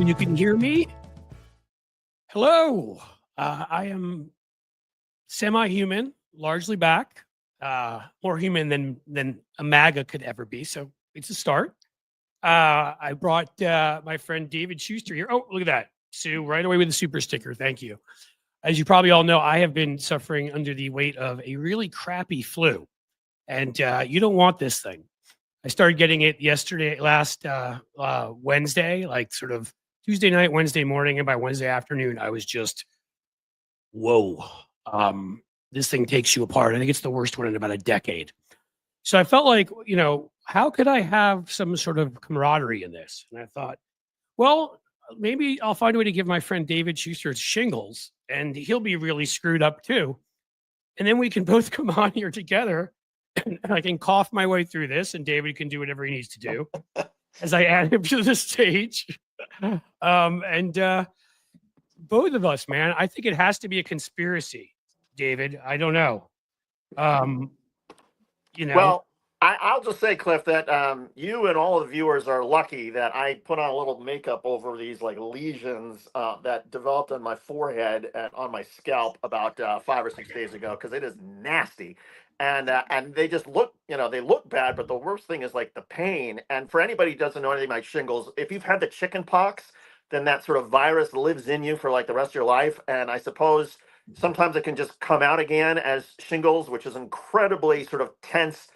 You can hear me? Hello. I am semi-human, largely back, more human than a Maga could ever be. So it's a start. I brought my friend David Schuster here. Oh, look at that. Sue, right away with a super sticker. Thank you. As you probably all know, I have been suffering under the weight of a really crappy flu. And you don't want this thing. I started getting it last Wednesday, like sort of Tuesday night, Wednesday morning, and by Wednesday afternoon, I was just, whoa, this thing takes you apart. I think it's the worst one in about a decade. So I felt like, how could I have some sort of camaraderie in this? And I thought, well, maybe I'll find a way to give my friend David Schuster shingles, and he'll be really screwed up too. And then we can both come on here together, and I can cough my way through this, and David can do whatever he needs to do as I add him to the stage. Both of us, man, I think it has to be a conspiracy, David. I don't know. Well, I'll just say, Cliff, that you and all the viewers are lucky that I put on a little makeup over these like lesions that developed on my forehead and on my scalp about 5 or 6 days ago, because it is nasty. And they just look, they look bad, but the worst thing is like the pain. And for anybody who doesn't know anything about shingles, if you've had the chicken pox, then that sort of virus lives in you for like the rest of your life. And I suppose sometimes it can just come out again as shingles, which is incredibly sort of tense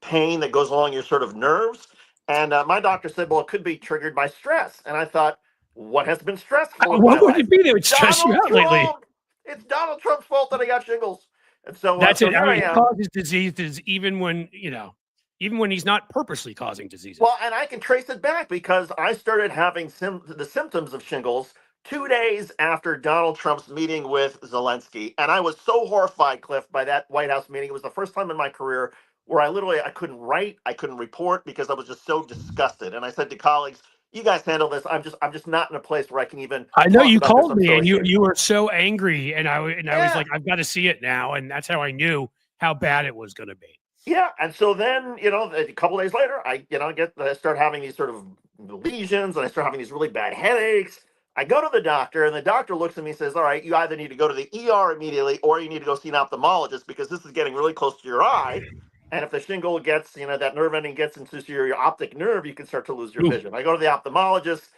pain that goes along your sort of nerves. And my doctor said, well, it could be triggered by stress. And I thought, what has been stressful in my What would life? it be that would stress you out lately? It's Donald Trump's fault that I got shingles. And so that's so it. here I He am. causes diseases even when he's not purposely causing diseases. Well, and I can trace it back because I started having the symptoms of shingles 2 days after Donald Trump's meeting with Zelensky. And I was so horrified, Cliff, by that White House meeting. It was the first time in my career where I couldn't write, I couldn't report because I was just so disgusted. And I said to colleagues, you guys handle this. I'm just not in a place where I can even. I know you called I'm me so and ashamed. you were so angry, and I was like, I've got to see it now, and that's how I knew how bad it was going to be. Yeah, and so then a couple days later, I start having these sort of lesions, and I start having these really bad headaches. I go to the doctor, and the doctor looks at me and says, "All right, you either need to go to the ER immediately, or you need to go see an ophthalmologist because this is getting really close to your eye. And if the shingle gets, that nerve ending gets into your optic nerve, you can start to lose your vision." I go to the ophthalmologist.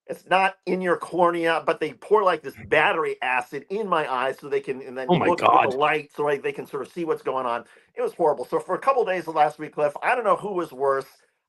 It's not in your cornea, but they pour like this battery acid in my eyes so they can, and then you look at the light so they can sort of see what's going on. It was horrible. So for a couple of days of last week, Cliff, I don't know who was worse.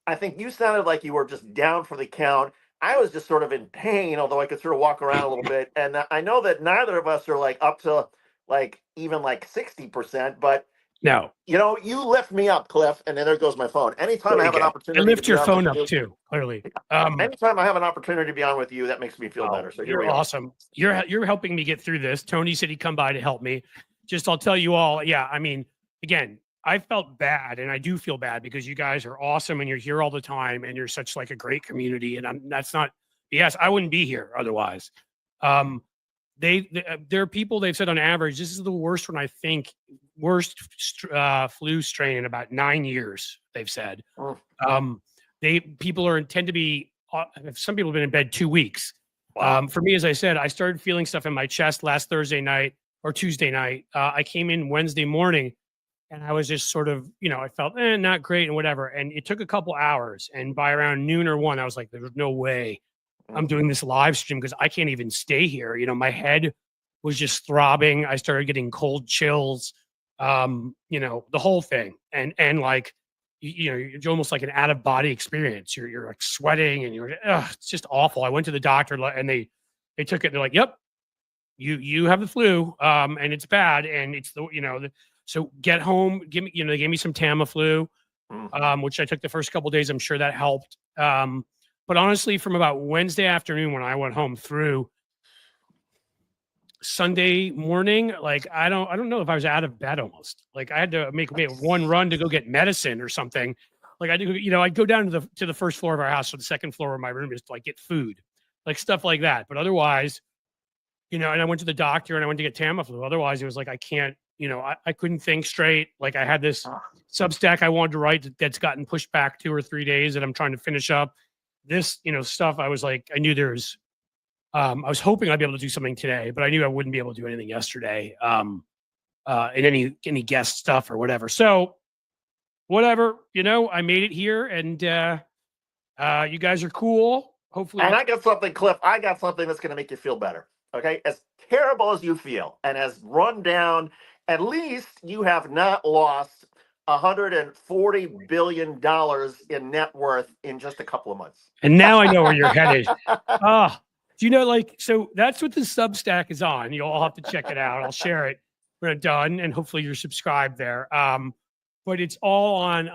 I think you sounded like you were just down for the count. I was just sort of in pain, although I could sort of walk around a little bit. And I know that neither of us are like up to like even like 60%, but no, you lift me up, Cliff, and then there goes my phone. Anytime I have an opportunity, I lift your phone up too. Clearly, anytime I have an opportunity to be on with you, that makes me feel better. So you're awesome. You're helping me get through this. Tony said he'd come by to help me. I'll tell you all. Yeah, I mean, again, I felt bad, and I do feel bad because you guys are awesome, and you're here all the time, and you're such like a great community. And that's not. Yes, I wouldn't be here otherwise. There are people, they've said on average, this is the worst one, I think, worst flu strain in about 9 years, they've said. People tend to be, some people have been in bed 2 weeks. Wow. For me, as I said, I started feeling stuff in my chest last Thursday night or Tuesday night. I came in Wednesday morning and I was just sort of, I felt not great and whatever. And it took a couple hours. And by around noon or 1, I was like, there's no way I'm doing this live stream because I can't even stay here. My head was just throbbing. I started getting cold chills, the whole thing. And like, you're almost like an out of body experience. You're like sweating and it's just awful. I went to the doctor and they took it. They're like, yep, you have the flu. And it's bad. And it's so get home, they gave me some Tamiflu, which I took the first couple of days. I'm sure that helped. But honestly, from about Wednesday afternoon when I went home through Sunday morning, like I don't know if I was out of bed almost. Like I had to make one run to go get medicine or something. Like I do, I'd go down to the first floor of our house, so the second floor of my room is to like get food, like stuff like that. But otherwise, and I went to the doctor and I went to get Tamiflu. Otherwise, it was like I can't, I couldn't think straight. Like I had this Substack I wanted to write that's gotten pushed back 2 or 3 days that I'm trying to finish up. This, stuff, I was like, I knew there's I was hoping I'd be able to do something today, but I knew I wouldn't be able to do anything yesterday. In any guest stuff or whatever. So whatever, I made it here, and you guys are cool. Hopefully, And I got something, Cliff. I got something that's going to make you feel better. Okay, as terrible as you feel, and as run down, at least you have not lost $140 billion in net worth in just a couple of months. and now I know where you're headed. Do you know, so that's what the Substack is on. You'll all have to check it out. I'll share it when I'm done, and hopefully you're subscribed there. But it's all on,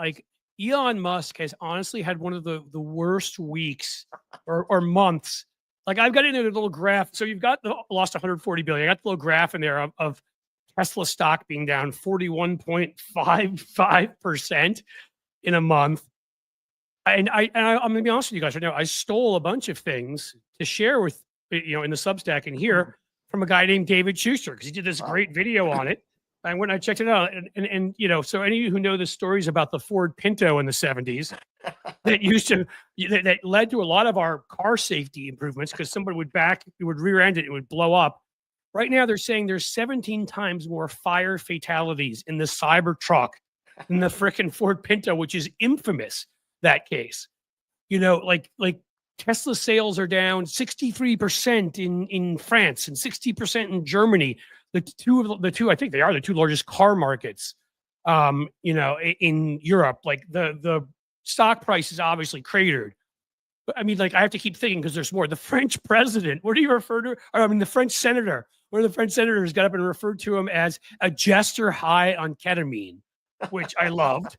Elon Musk has honestly had one of the worst weeks or months. I've got it in a little graph. So you've got lost 140 billion. I got the little graph in there of Tesla stock being down 41.55% in a month. And I'm going to be honest with you guys right now. I stole a bunch of things to share with, in the Substack and here from a guy named David Schuster, because he did this great video on it. And when I checked it out, and so any of you who know the stories about the Ford Pinto in the 70s that led to a lot of our car safety improvements, because somebody would rear end it, it would blow up. Right now, they're saying there's 17 times more fire fatalities in the Cybertruck than the frickin' Ford Pinto, which is infamous, that case. Tesla sales are down 63% in France and 60% in Germany. The two, I think they are the two largest car markets, in Europe. The stock price is obviously cratered. But I mean, I have to keep thinking because there's more. The French president, what do you refer to? The French senator. One of the French senators got up and referred to him as a jester high on ketamine, which I loved.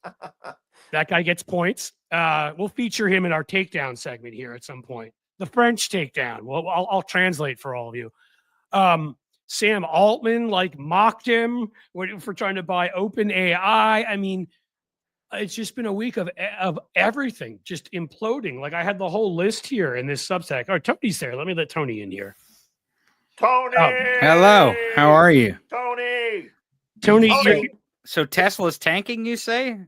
That guy gets points. We'll feature him in our takedown segment here at some point. The French takedown. Well, I'll translate for all of you. Sam Altman mocked him for trying to buy OpenAI. I mean, it's just been a week of everything just imploding. I had the whole list here in this Substack. Oh, Tony's there. Let me let Tony in here. Tony! Hello. How are you? Tony! So Tesla's tanking, you say?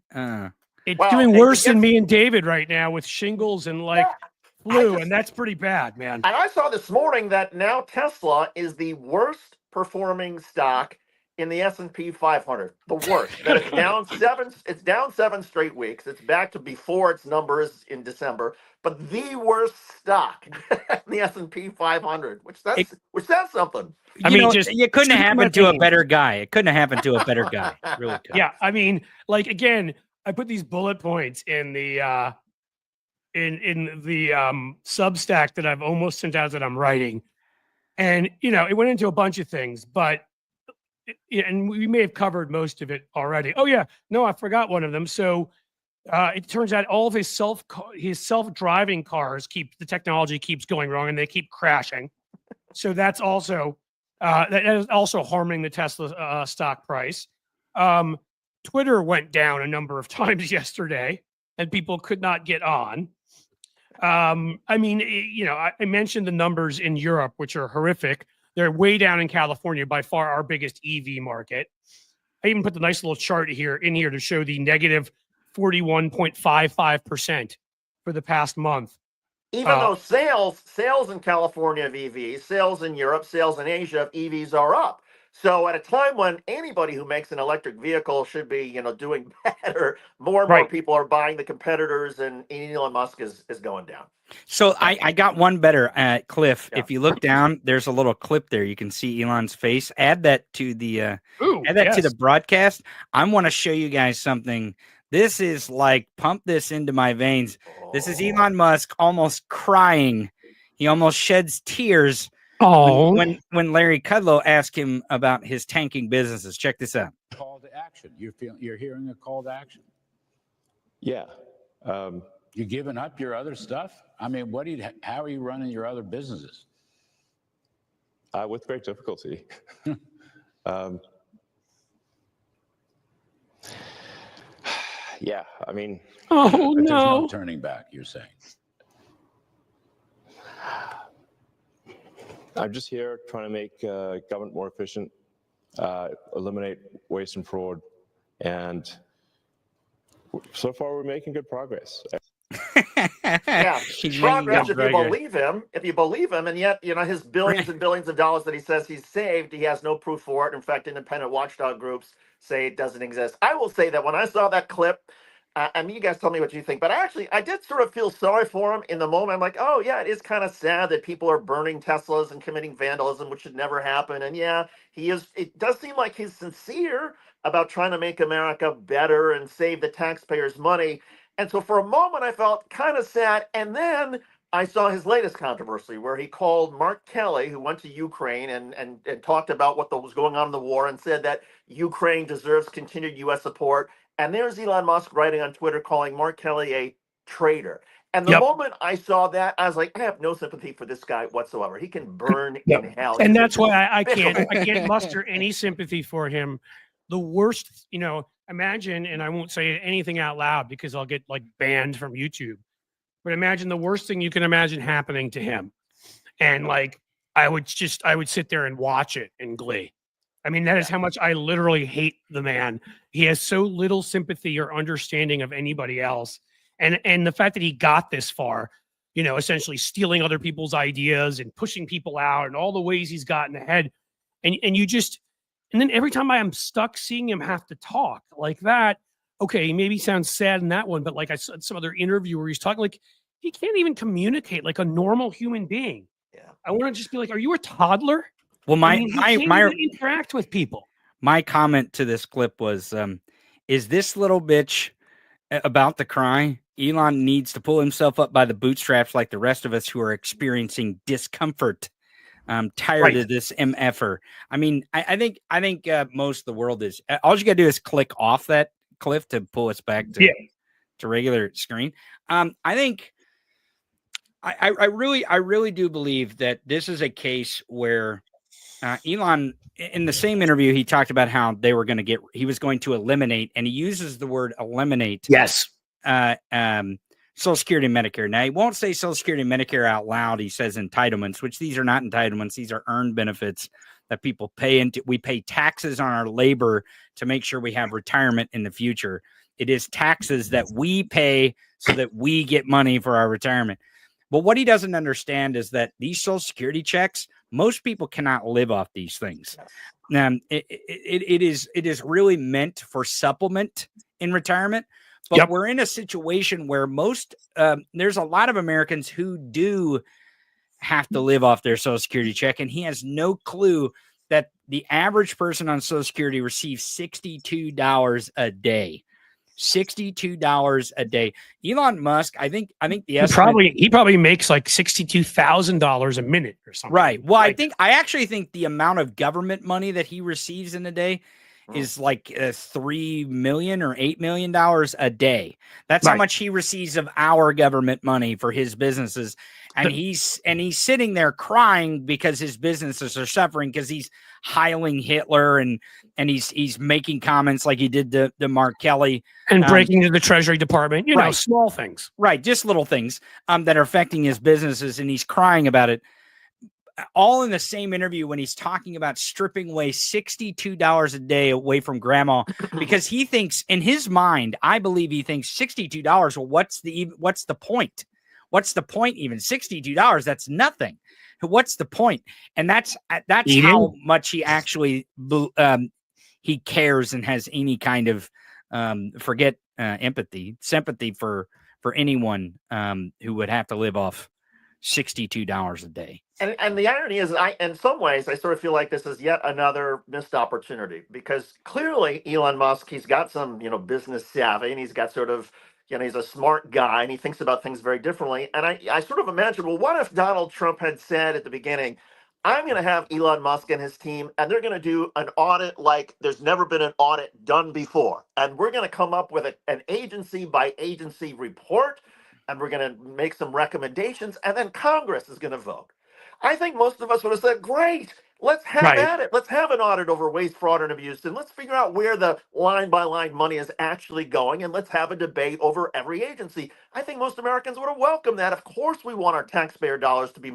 It's doing worse than me and David right now with shingles and flu, and that's pretty bad, man. And I saw this morning that now Tesla is the worst performing stock in the S&P 500. The worst. That it's down seven. It's down 7 straight weeks. It's back to before its numbers in December. But the worst stock in the S&P 500, which says something. It couldn't have happened to a better guy. It couldn't have happened to a better guy. Really could. Yeah, I mean, again, I put these bullet points in the Substack that I've almost sent out that I'm writing, and it went into a bunch of things, but and we may have covered most of it already. Oh yeah, no, I forgot one of them. So it turns out all of his self-driving cars the technology keeps going wrong and they keep crashing. So that's also that is also harming the Tesla stock price. Twitter went down a number of times yesterday, and people could not get on. I mentioned the numbers in Europe, which are horrific. They're way down in California, by far our biggest EV market. I even put the nice little chart in here to show the negative 41.55% for the past month. Even though sales in California of EVs, sales in Europe, sales in Asia of EVs are up. So at a time when anybody who makes an electric vehicle should be, doing better, more and more people are buying the competitors, and Elon Musk is going down. So I got one better, Cliff. Yeah. If you look down, there's a little clip there. You can see Elon's face. Add that to the to the broadcast. I want to show you guys something. This is pump this into my veins. This is Elon Musk almost crying. He almost sheds tears. Oh, when Larry Kudlow asked him about his tanking businesses. Check this out. Call to action. You're hearing a call to action. Yeah. You giving up your other stuff? I mean, how are you running your other businesses? With great difficulty. Yeah, I mean. Oh no! There's no turning back. You're saying. I'm just here trying to make government more efficient, eliminate waste and fraud, and so far we're making good progress. Yeah, He's progress making if you believe him. If you believe him, and yet his billions and billions of dollars that he says he's saved, he has no proof for it. In fact, independent watchdog groups say it doesn't exist. I will say that when I saw that clip, I mean, you guys tell me what you think, but I did sort of feel sorry for him in the moment. I'm like, oh yeah, it is kind of sad that people are burning Teslas and committing vandalism, which should never happen. And yeah, he is. It does seem like he's sincere about trying to make America better and save the taxpayers' money. And so for a moment, I felt kind of sad. And then I saw his latest controversy where he called Mark Kelly, who went to Ukraine and talked about what was going on in the war and said that Ukraine deserves continued U.S. support. And there's Elon Musk writing on Twitter calling Mark Kelly a traitor. And the moment I saw that, I was like, I have no sympathy for this guy whatsoever. He can burn in hell. And that's why I can't muster any sympathy for him. The worst, imagine, and I won't say anything out loud because I'll get like banned from YouTube. But imagine the worst thing you can imagine happening to him. And like I would sit there and watch it in glee. I mean, that is how much I literally hate the man. He has so little sympathy or understanding of anybody else. And the fact that he got this far, essentially stealing other people's ideas and pushing people out and all the ways he's gotten ahead. And then every time I am stuck seeing him have to talk like that, okay, he maybe sounds sad in that one, but like I saw some other interview where he's talking like he can't even communicate like a normal human being. Yeah. I want to just be like, are you a toddler? Well, he can't even interact with people. My comment to this clip was, is this little bitch about to cry? Elon needs to pull himself up by the bootstraps like the rest of us who are experiencing discomfort. I'm tired of this MFer. I mean, I think most of the world is. All you got to do is click off that cliff to pull us back to regular screen. I think I really do believe that this is a case where Elon, in the same interview, he talked about how he was going to eliminate, and he uses the word eliminate. Yes. Social Security and Medicare. Now, he won't say Social Security and Medicare out loud. He says entitlements, which these are not entitlements. These are earned benefits that people pay into. We pay taxes on our labor to make sure we have retirement in the future. It is taxes that we pay so that we get money for our retirement. But what he doesn't understand is that these Social Security checks, most people cannot live off these things. It is really meant for supplement in retirement. But we're in a situation where there's a lot of Americans who do have to live off their Social Security check, and he has no clue that the average person on Social Security receives $62 a day. $62 a day. Elon Musk, I think the estimate, he probably makes like $62,000 a minute or something. Right. Well, I actually think the amount of government money that he receives in a day is like $3 million or $8 million a day. That's how much he receives of our government money for his businesses. And he's sitting there crying because his businesses are suffering because he's hiling Hitler and he's making comments like he did to Mark Kelly and breaking into the Treasury Department, know, small things. Right. Just little things that are affecting his businesses. And he's crying about it. All in the same interview when he's talking about stripping away $62 a day away from grandma, because he thinks in his mind, I believe he thinks $62. Well, what's the point? What's the point? Even $62, that's nothing. What's the point? And that's how much he actually he cares and has any kind of sympathy for anyone who would have to live off $62 a day. And the irony is, in some ways, I sort of feel like this is yet another missed opportunity, because clearly Elon Musk, he's got some, business savvy, and he's got sort of, he's a smart guy, and he thinks about things very differently. And I sort of imagine, well, what if Donald Trump had said at the beginning, I'm going to have Elon Musk and his team, and they're going to do an audit like there's never been an audit done before. And we're going to come up with an agency by agency report, and we're going to make some recommendations, and then Congress is going to vote. I think most of us would have said, great, let's have at it. Let's have an audit over waste, fraud, and abuse, and let's figure out where the line-by-line money is actually going, and let's have a debate over every agency. I think most Americans would have welcomed that. Of course, we want our taxpayer dollars to be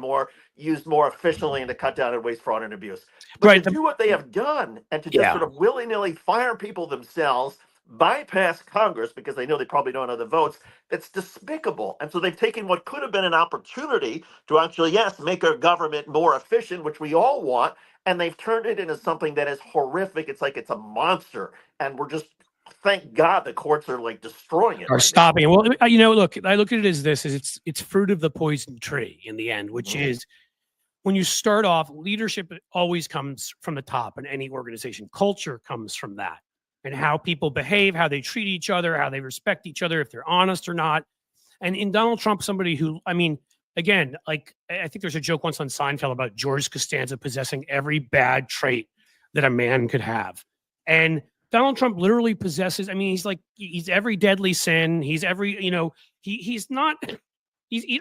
used more efficiently and to cut down on waste, fraud, and abuse. But to do what they have done and to just sort of willy-nilly fire people themselves, bypass Congress because they know they probably don't have the votes. It's despicable. And so they've taken what could have been an opportunity to actually, yes, make our government more efficient, which we all want, and they've turned it into something that is horrific. It's like it's a monster. And we're just, thank God the courts are like destroying it. Are stopping it. Well, you know, look, I look at it as this: is it's fruit of the poison tree in the end, which is when you start off, leadership always comes from the top in any organization. Culture comes from that, and how people behave, how they treat each other, how they respect each other, if they're honest or not. And in Donald Trump, somebody who, I mean, again, like I think there's a joke once on Seinfeld about George Costanza possessing every bad trait that a man could have. And Donald Trump literally possesses, I mean, he's every deadly sin. He's every, you know, he's not,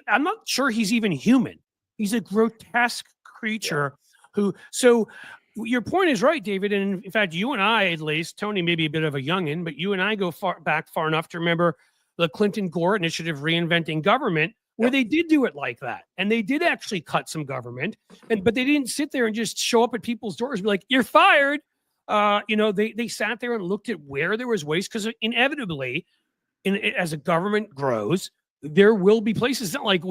I'm not sure he's even human. He's a grotesque creature who, so your point is right, David. And in fact, you and I, at least, Tony, maybe a bit of a youngin', but you and I go far enough to remember the Clinton-Gore initiative, Reinventing Government, where they did do it like that. And they did actually cut some government, but they didn't sit there and just show up at people's doors and be like, you're fired. You know, they sat there and looked at where there was waste, because inevitably, as a government grows, there will be places that like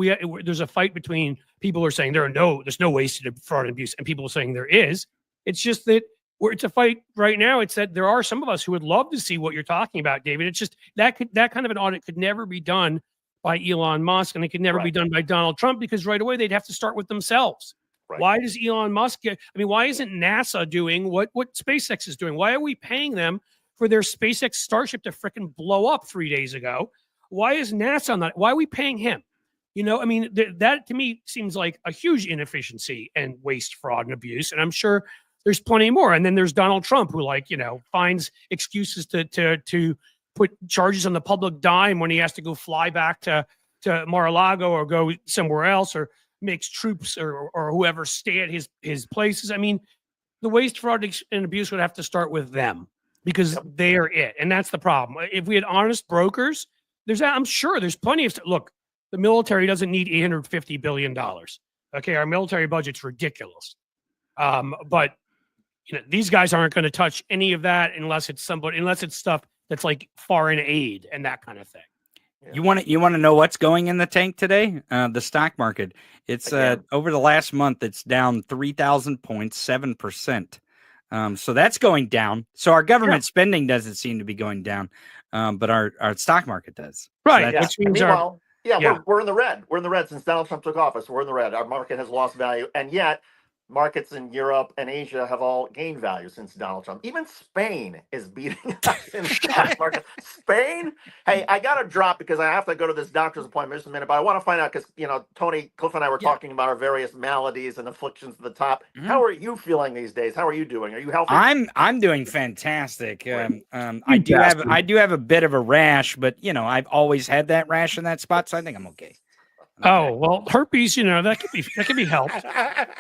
there's a fight between people who are saying there's no wasted fraud and abuse, and people are saying there is. It's just that it's a fight right now. It's that there are some of us who would love to see what you're talking about, David. It's just that kind of an audit could never be done by Elon Musk, and it could never be done by Donald Trump, because right away they'd have to start with themselves. Right. Why does Elon Musk why isn't NASA doing what SpaceX is doing? Why are we paying them for their SpaceX Starship to fricking blow up 3 days ago? Why is NASA on that? Why are we paying him? You know, I mean, that to me seems like a huge inefficiency and waste, fraud, and abuse. And I'm sure there's plenty more. And then there's Donald Trump, who, like, you know, finds excuses to put charges on the public dime when he has to go fly back to Mar-a-Lago or go somewhere else, or makes troops or whoever stay at his places. I mean, the waste, fraud, and abuse would have to start with them, because they are it. And that's the problem. If we had honest brokers, I'm sure there's plenty of, look, the military doesn't need $850 billion. Okay. Our military budget's ridiculous. But you know, these guys aren't going to touch any of that unless it's stuff that's like foreign aid and that kind of thing. You want to know what's going in the tank today? The stock market. It's over the last month, it's down 3,000 points, 7%. So that's going down. So our government spending doesn't seem to be going down, but our stock market does. Right. So which means we're in the red. We're in the red since Donald Trump took office. We're in the red. Our market has lost value, and yet markets in Europe and Asia have all gained value since Donald Trump. Even Spain is beating us in the stock market. Spain? Hey, I got to drop because I have to go to this doctor's appointment in just a minute, but I want to find out because, you know, Tony, Cliff and I were talking about our various maladies and afflictions at the top. How are you feeling these days? How are you doing? Are you healthy? I'm doing fantastic. I do have a bit of a rash, but, you know, I've always had that rash in that spot, so I think I'm okay. Oh, well, herpes, you know, that could be helped.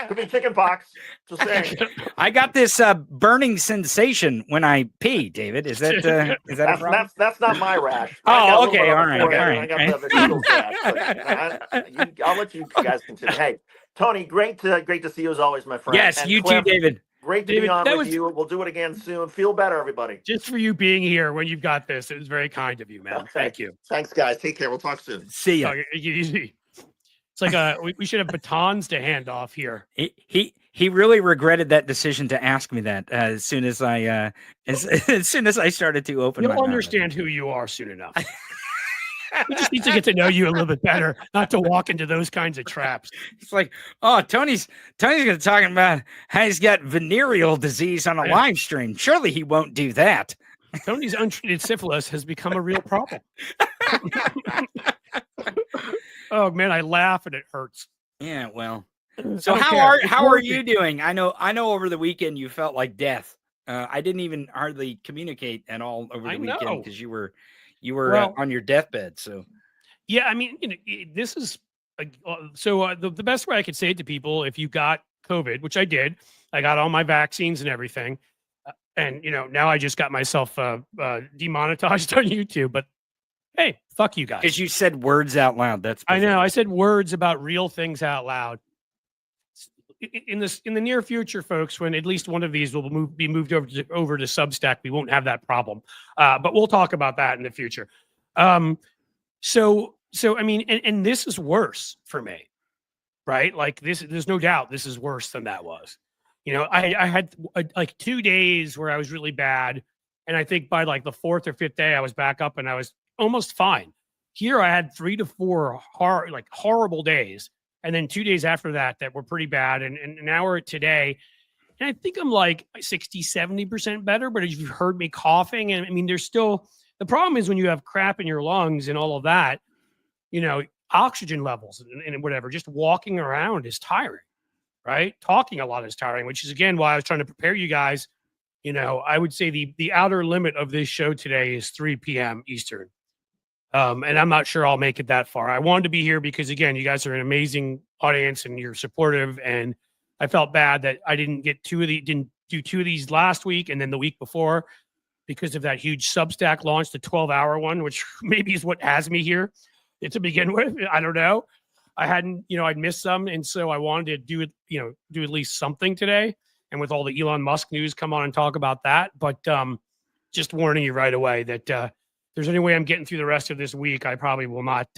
Could be chicken pox. Just saying. I got this burning sensation when I pee, David. Is that a problem? That's not my rash. Oh, okay. All right. I got the shingles rash. I'll let you guys continue. Hey, Tony, great to see you as always, my friend. Yes, and you Cliff, too, David. Great to be on with you. We'll do it again soon. Feel better, everybody. Just for you being here when you've got this. It was very kind of you, man. Okay. Thank you. Thanks, guys. Take care. We'll talk soon. See ya. It's like we should have batons to hand off here. He really regretted that decision to ask me that as soon as I as soon as I started to open. You'll understand who you are soon enough. We just need to get to know you a little bit better, not to walk into those kinds of traps. It's like, oh, Tony's going to talk about how he's got venereal disease on a live stream. Surely he won't do that. Tony's untreated syphilis has become a real problem. Oh man, I laugh and it hurts. Yeah, well. So how are you doing? I know over the weekend you felt like death. I didn't even hardly communicate at all over the weekend because you were on your deathbed. So yeah, I mean, you know, this is the best way I could say it to people: if you got COVID, which I did, I got all my vaccines and everything, and you know, now I just got myself demonetized on YouTube, but. Hey, fuck you guys. Because you said words out loud. That's I know. I said words about real things out loud. in the near future, folks, when at least one of these will be moved over to Substack, we won't have that problem. But we'll talk about that in the future. So I mean, and this is worse for me, right? Like there's no doubt this is worse than that was. I had like 2 days where I was really bad, and I think by like the 4th or 5th day I was back up and I was almost fine. Here I had 3 to 4 horrible days, and then 2 days after that were pretty bad, and now we're at today, and I think I'm like 60-70% better. But if you've heard me coughing, and I mean, there's still the problem is when you have crap in your lungs and all of that, oxygen levels and whatever, just walking around is tiring, right? Talking a lot is tiring, which is again why I was trying to prepare you guys. I would say the outer limit of this show today is 3 p.m. Eastern. And I'm not sure I'll make it that far. I wanted to be here because, again, you guys are an amazing audience and you're supportive. And I felt bad that I didn't do 2 of these last week and then the week before because of that huge Substack launch, the 12-hour one, which maybe is what has me here to begin with. I don't know. I hadn't, I'd missed some. And so I wanted to do it, do at least something today. And with all the Elon Musk news, come on and talk about that. But just warning you right away that, there's any way I'm getting through the rest of this week, I probably will not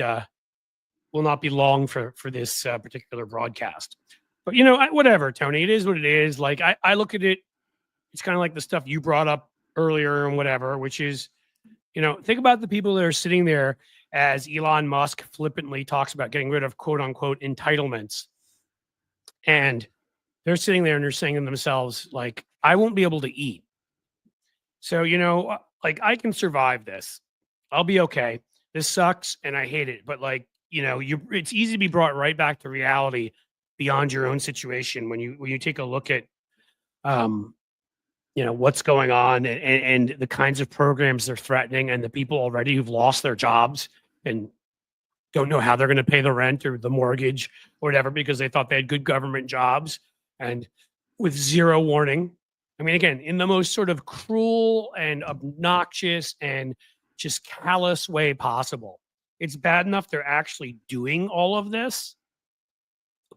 be long for this particular broadcast. But whatever, Tony, it is what it is. Like I look at it, it's kind of like the stuff you brought up earlier and whatever, which is, think about the people that are sitting there as Elon Musk flippantly talks about getting rid of quote unquote entitlements, and they're sitting there and they're saying to themselves, like, I won't be able to eat. So like I can survive this. I'll be okay. This sucks and I hate it. But like, it's easy to be brought right back to reality beyond your own situation when you take a look at, what's going on and the kinds of programs they're threatening and the people already who've lost their jobs and don't know how they're going to pay the rent or the mortgage or whatever because they thought they had good government jobs and with zero warning. I mean, again, in the most sort of cruel and obnoxious and just callous way possible. It's bad enough they're actually doing all of this,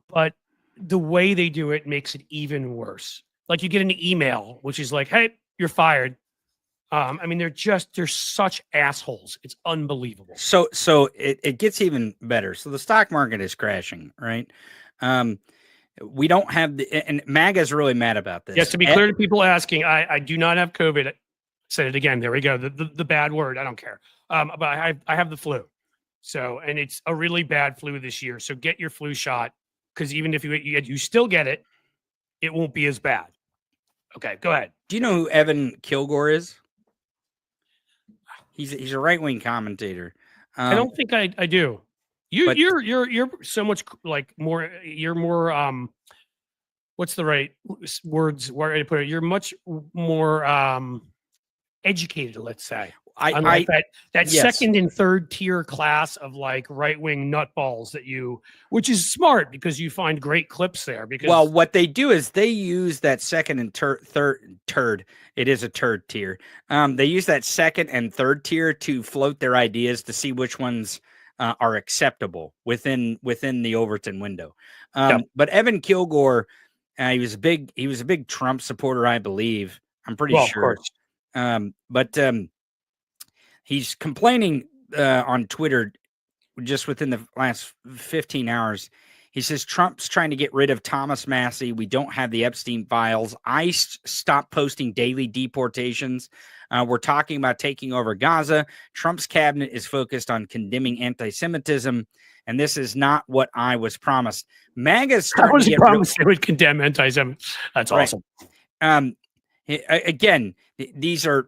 but the way they do it makes it even worse. Like you get an email, which is like, hey, you're fired. I mean, they're such assholes. It's unbelievable. So it gets even better. So the stock market is crashing, right? We don't have and MAGA's really mad about this. Yes, to be clear to people asking, I do not have COVID. I said it again. There we go. The bad word. I don't care. But I have the flu. So, and it's a really bad flu this year. So get your flu shot because even if you still get it, it won't be as bad. Okay, go ahead. Do you know who Evan Kilgore is? He's a right-wing commentator. I don't think I do. You're so much like more. You're more. What's the right words? Where to put it? You're much more educated. Let's say. Unlike that yes. Second and third tier class of like right-wing nutballs which is smart because you find great clips there. Because what they do is they use that second and third. It is a turd tier. They use that second and third tier to float their ideas to see which ones are acceptable within the Overton window. But Evan Kilgore, he was a big Trump supporter, I believe. I'm pretty sure. But he's complaining on Twitter just within the last 15 hours. He says Trump's trying to get rid of Thomas Massie. We don't have the Epstein files. ICE stopped posting daily deportations. We're talking about taking over Gaza. Trump's cabinet is focused on condemning anti-Semitism, and this is not what I was promised. MAGA's starting to get promised they would condemn anti-Semitism. That's right. Awesome. Again, these are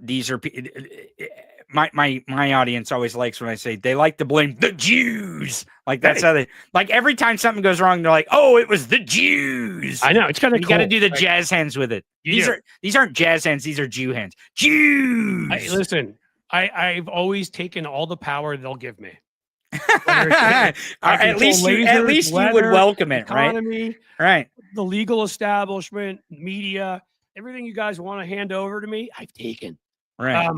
my audience always likes when I say they like to blame the Jews. Like that's how they like every time something goes wrong, they're like, "Oh, it was the Jews." I know it's kind of you got to do the jazz hands with it. These aren't jazz hands; these are Jew hands. Jews. Listen, I've always taken all the power they'll give me. At least you would welcome it, economy, right? The legal establishment, media, everything you guys want to hand over to me, I've taken. Right.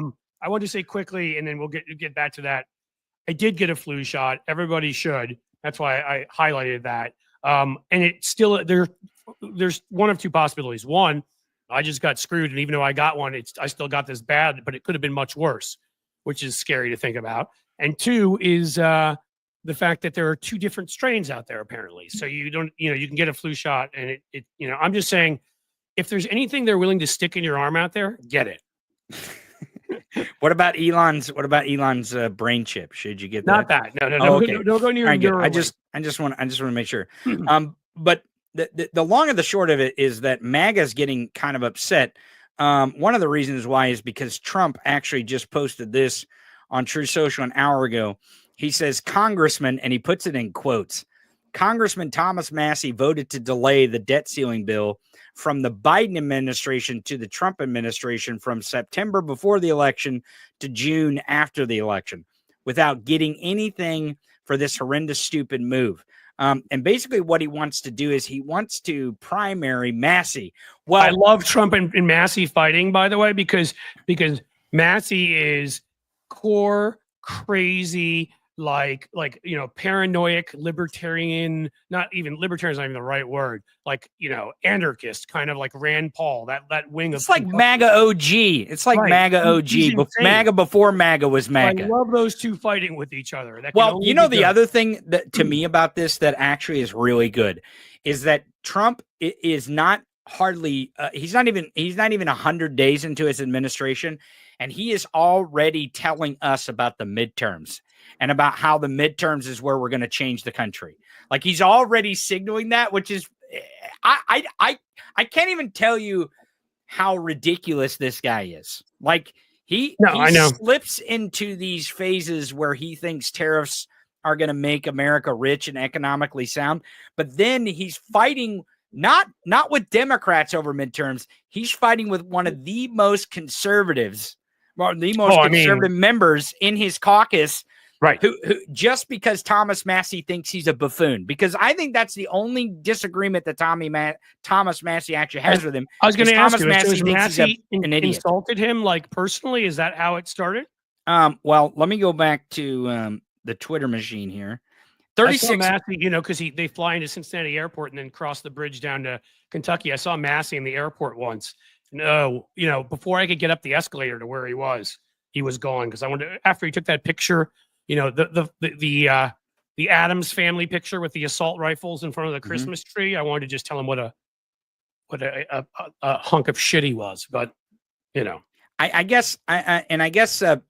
I want to say quickly, and then we'll get back to that. I did get a flu shot. Everybody should. That's why I highlighted that. And it's still there's one of two possibilities. One, I just got screwed, and even though I got one, I still got this bad, but it could have been much worse, which is scary to think about. And two is the fact that there are two different strains out there apparently. So you don't, you can get a flu shot, and I'm just saying, if there's anything they're willing to stick in your arm out there, get it. What about Elon's brain chip? Should you get that? Not that. No. Oh, okay. Don't go near. I just want to make sure. But the long and the short of it is that MAGA's getting kind of upset. One of the reasons why is because Trump actually just posted this on True Social an hour ago. He says, Congressman, and he puts it in quotes, Congressman Thomas Massie voted to delay the debt ceiling bill from the Biden administration to the Trump administration from September before the election to June after the election without getting anything for this horrendous, stupid move. And basically what he wants to do is he wants to primary Massie. Well, I love Trump and Massie fighting, by the way, because Massie is core crazy, like paranoid libertarian, not even libertarian is not even the right word, like anarchist, kind of like Rand Paul, that wing of it's like MAGA OG. It's like right. MAGA OG. MAGA before MAGA was MAGA. I love those two fighting with each other. Well, the other thing that to me about this that actually is really good is that Trump is not hardly he's not even 100 days into his administration, and he is already telling us about the midterms and about how the midterms is where we're going to change the country. Like he's already signaling that, which is, I can't even tell you how ridiculous this guy is. Like he slips into these phases where he thinks tariffs are going to make America rich and economically sound, but then he's fighting not with Democrats over midterms. He's fighting with one of the most conservatives, or the most conservative members in his caucus. Right. Who just because Thomas Massie thinks he's a buffoon, because I think that's the only disagreement that Thomas Massie actually has with him. I was going to ask you, Massie an idiot. Insulted him like personally? Is that how it started? Well, let me go back to the Twitter machine here. 36. I saw Massie, because they fly into Cincinnati Airport and then cross the bridge down to Kentucky. I saw Massie in the airport once. No, before I could get up the escalator to where he was gone, because I wanted after he took that picture. The Addams family picture with the assault rifles in front of the Christmas tree. I wanted to just tell him what a hunk of shit he was. But I guess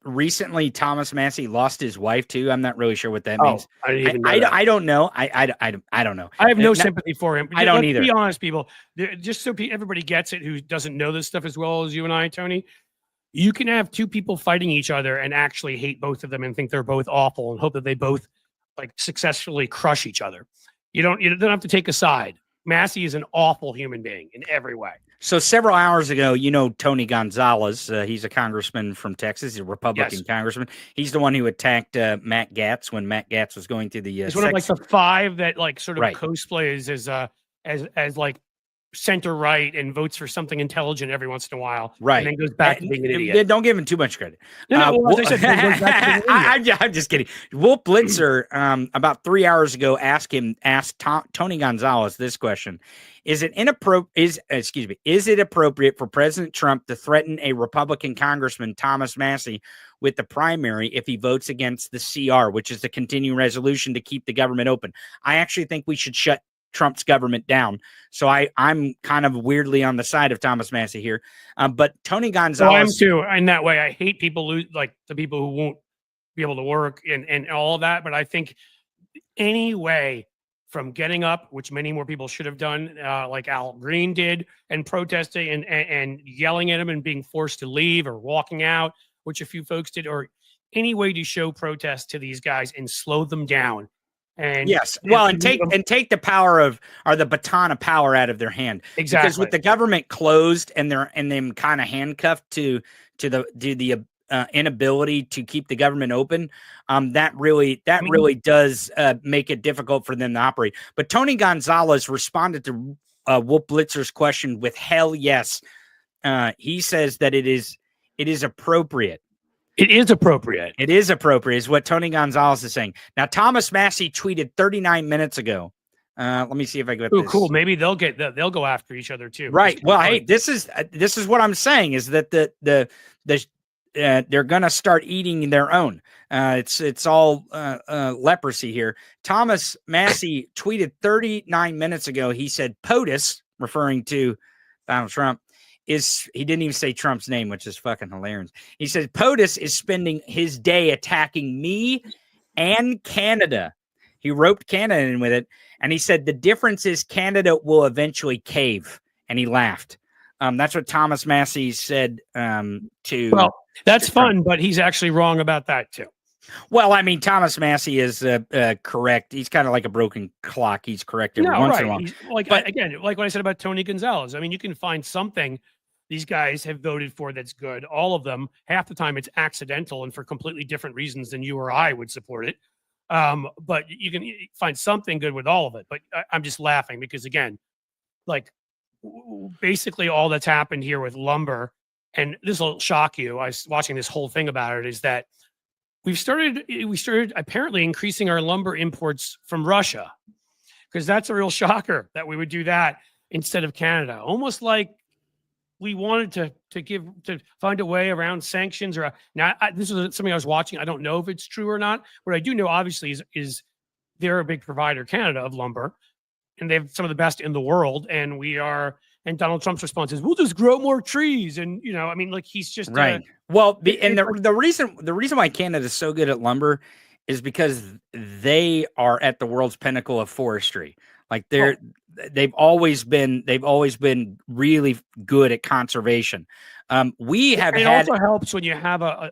recently Thomas Massie lost his wife too. I'm not really sure what that means. I don't know. I don't know. I have no sympathy for him. I don't either. Be honest, people. Just so everybody gets it, who doesn't know this stuff as well as you and I, Tony. You can have two people fighting each other and actually hate both of them and think they're both awful and hope that they both successfully crush each other. You don't have to take a side. Massie is an awful human being in every way. So several hours ago, Tony Gonzalez, he's a congressman from Texas. He's a Republican congressman. He's the one who attacked Matt Gaetz when Matt Gaetz was going through the He's one of the five that sort of cosplays as center right and votes for something intelligent every once in a while, right? And then goes back to being an idiot. Don't give him too much credit. I'm just kidding. Wolf Blitzer, about 3 hours ago, asked Tony Gonzalez this question: Is it appropriate for President Trump to threaten a Republican Congressman, Thomas Massie, with the primary if he votes against the CR, which is the continuing resolution to keep the government open? I actually think we should shut Trump's government down. So I'm kind of weirdly on the side of Thomas Massie here. But Tony Gonzalez. I'm too. In that way, I hate people the people who won't be able to work and all of that. But I think any way from getting up, which many more people should have done, like Al Green did, and protesting and yelling at him and being forced to leave or walking out, which a few folks did, or any way to show protest to these guys and slow them down. And take the power or the baton of power out of their hand. Exactly. Because with the government closed and them kind of handcuffed to the inability to keep the government open, that really does make it difficult for them to operate. But Tony Gonzalez responded to Wolf Blitzer's question with hell yes. He says that it is appropriate. It is appropriate. It is appropriate, is what Tony Gonzalez is saying. Now, Thomas Massie tweeted 39 minutes ago Let me see if I got Oh, this. cool. Maybe they'll go after each other too. Right. Well, hey, this is what I'm saying is that they're gonna start eating their own. It's all leprosy here. Thomas Massey tweeted 39 minutes ago. He said POTUS, referring to Donald Trump, he didn't even say Trump's name, which is fucking hilarious. He said POTUS is spending his day attacking me and Canada. He roped Canada in with it, and he said the difference is Canada will eventually cave, and he laughed. That's what Thomas Massey said to. Well, that's fun, but he's actually wrong about that too. Well, I mean, Thomas Massey is correct. He's kind of like a broken clock. He's correct every once in a while. Again, like what I said about Tony Gonzalez. I mean, you can find something these guys have voted for that's good. All of them, half the time, it's accidental and for completely different reasons than you or I would support it. But you can find something good with all of it. But I'm just laughing because, again, like basically all that's happened here with lumber, and this will shock you. I was watching this whole thing about it, is that we started apparently increasing our lumber imports from Russia, because that's a real shocker that we would do that instead of Canada. Almost like we wanted to find a way around sanctions. Or now, this is something I was watching. I don't know if it's true or not. What I do know, obviously, is they're a big provider, Canada, of lumber, and they have some of the best in the world. And we are. And Donald Trump's response is, "We'll just grow more trees." And I mean, like he's just right. Well, the reason why Canada is so good at lumber is because they are at the world's pinnacle of forestry. Like they've always been really good at conservation. It also helps when you have a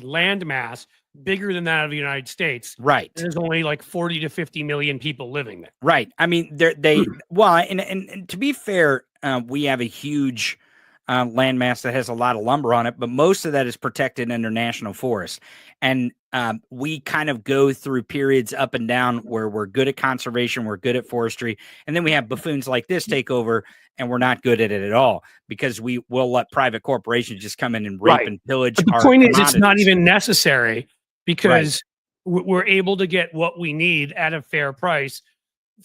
land mass bigger than that of the United States. Right. There's only like 40 to 50 million people living there. Right. I mean, and to be fair, we have a huge landmass that has a lot of lumber on it, but most of that is protected under national forest. And we kind of go through periods up and down where we're good at conservation, we're good at forestry, and then we have buffoons like this take over, and we're not good at it at all because we will let private corporations just come in and rape and pillage. But the point is, it's not even necessary because we're able to get what we need at a fair price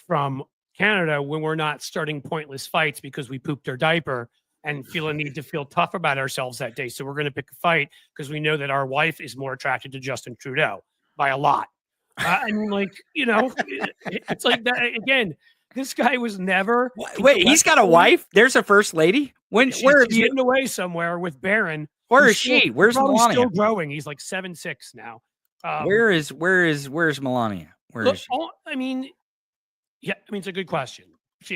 from Canada when we're not starting pointless fights because we pooped our diaper and feel a need to feel tough about ourselves that day. So we're going to pick a fight because we know that our wife is more attracted to Justin Trudeau by a lot. I mean, like, it's like that. Again, this guy was never. Wait, he's got a wife? There's a first lady? She's getting away somewhere with Barron. Where is she? Where's Melania? Still growing. He's like 7'6" now. Where's Melania? Where is she? I mean, it's a good question.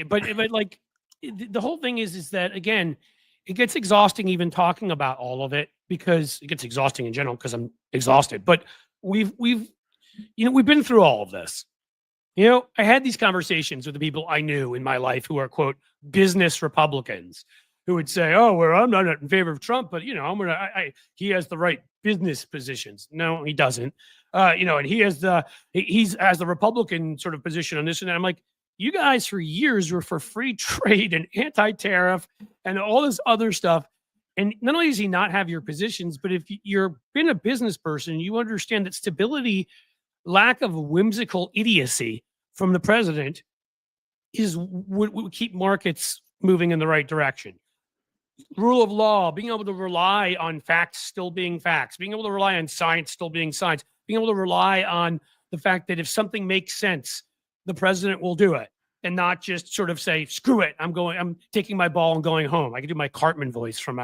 But like, the whole thing is that, again, it gets exhausting even talking about all of it, because it gets exhausting in general because I'm exhausted. But we've been through all of this. I had these conversations with the people I knew in my life who are, quote, business Republicans, who would say, "Oh, well, I'm not in favor of Trump, but he has the right business positions." No, he doesn't. And he has the Republican sort of position on this and that. I'm like, you guys for years were for free trade and anti-tariff and all this other stuff. And not only does he not have your positions, but if you're been a business person, you understand that stability, lack of whimsical idiocy from the president would keep markets moving in the right direction. Rule of law, being able to rely on facts still being facts, being able to rely on science still being science, being able to rely on the fact that if something makes sense, the president will do it and not just sort of say, "Screw it, I'm taking my ball and going home." I can do my Cartman voice from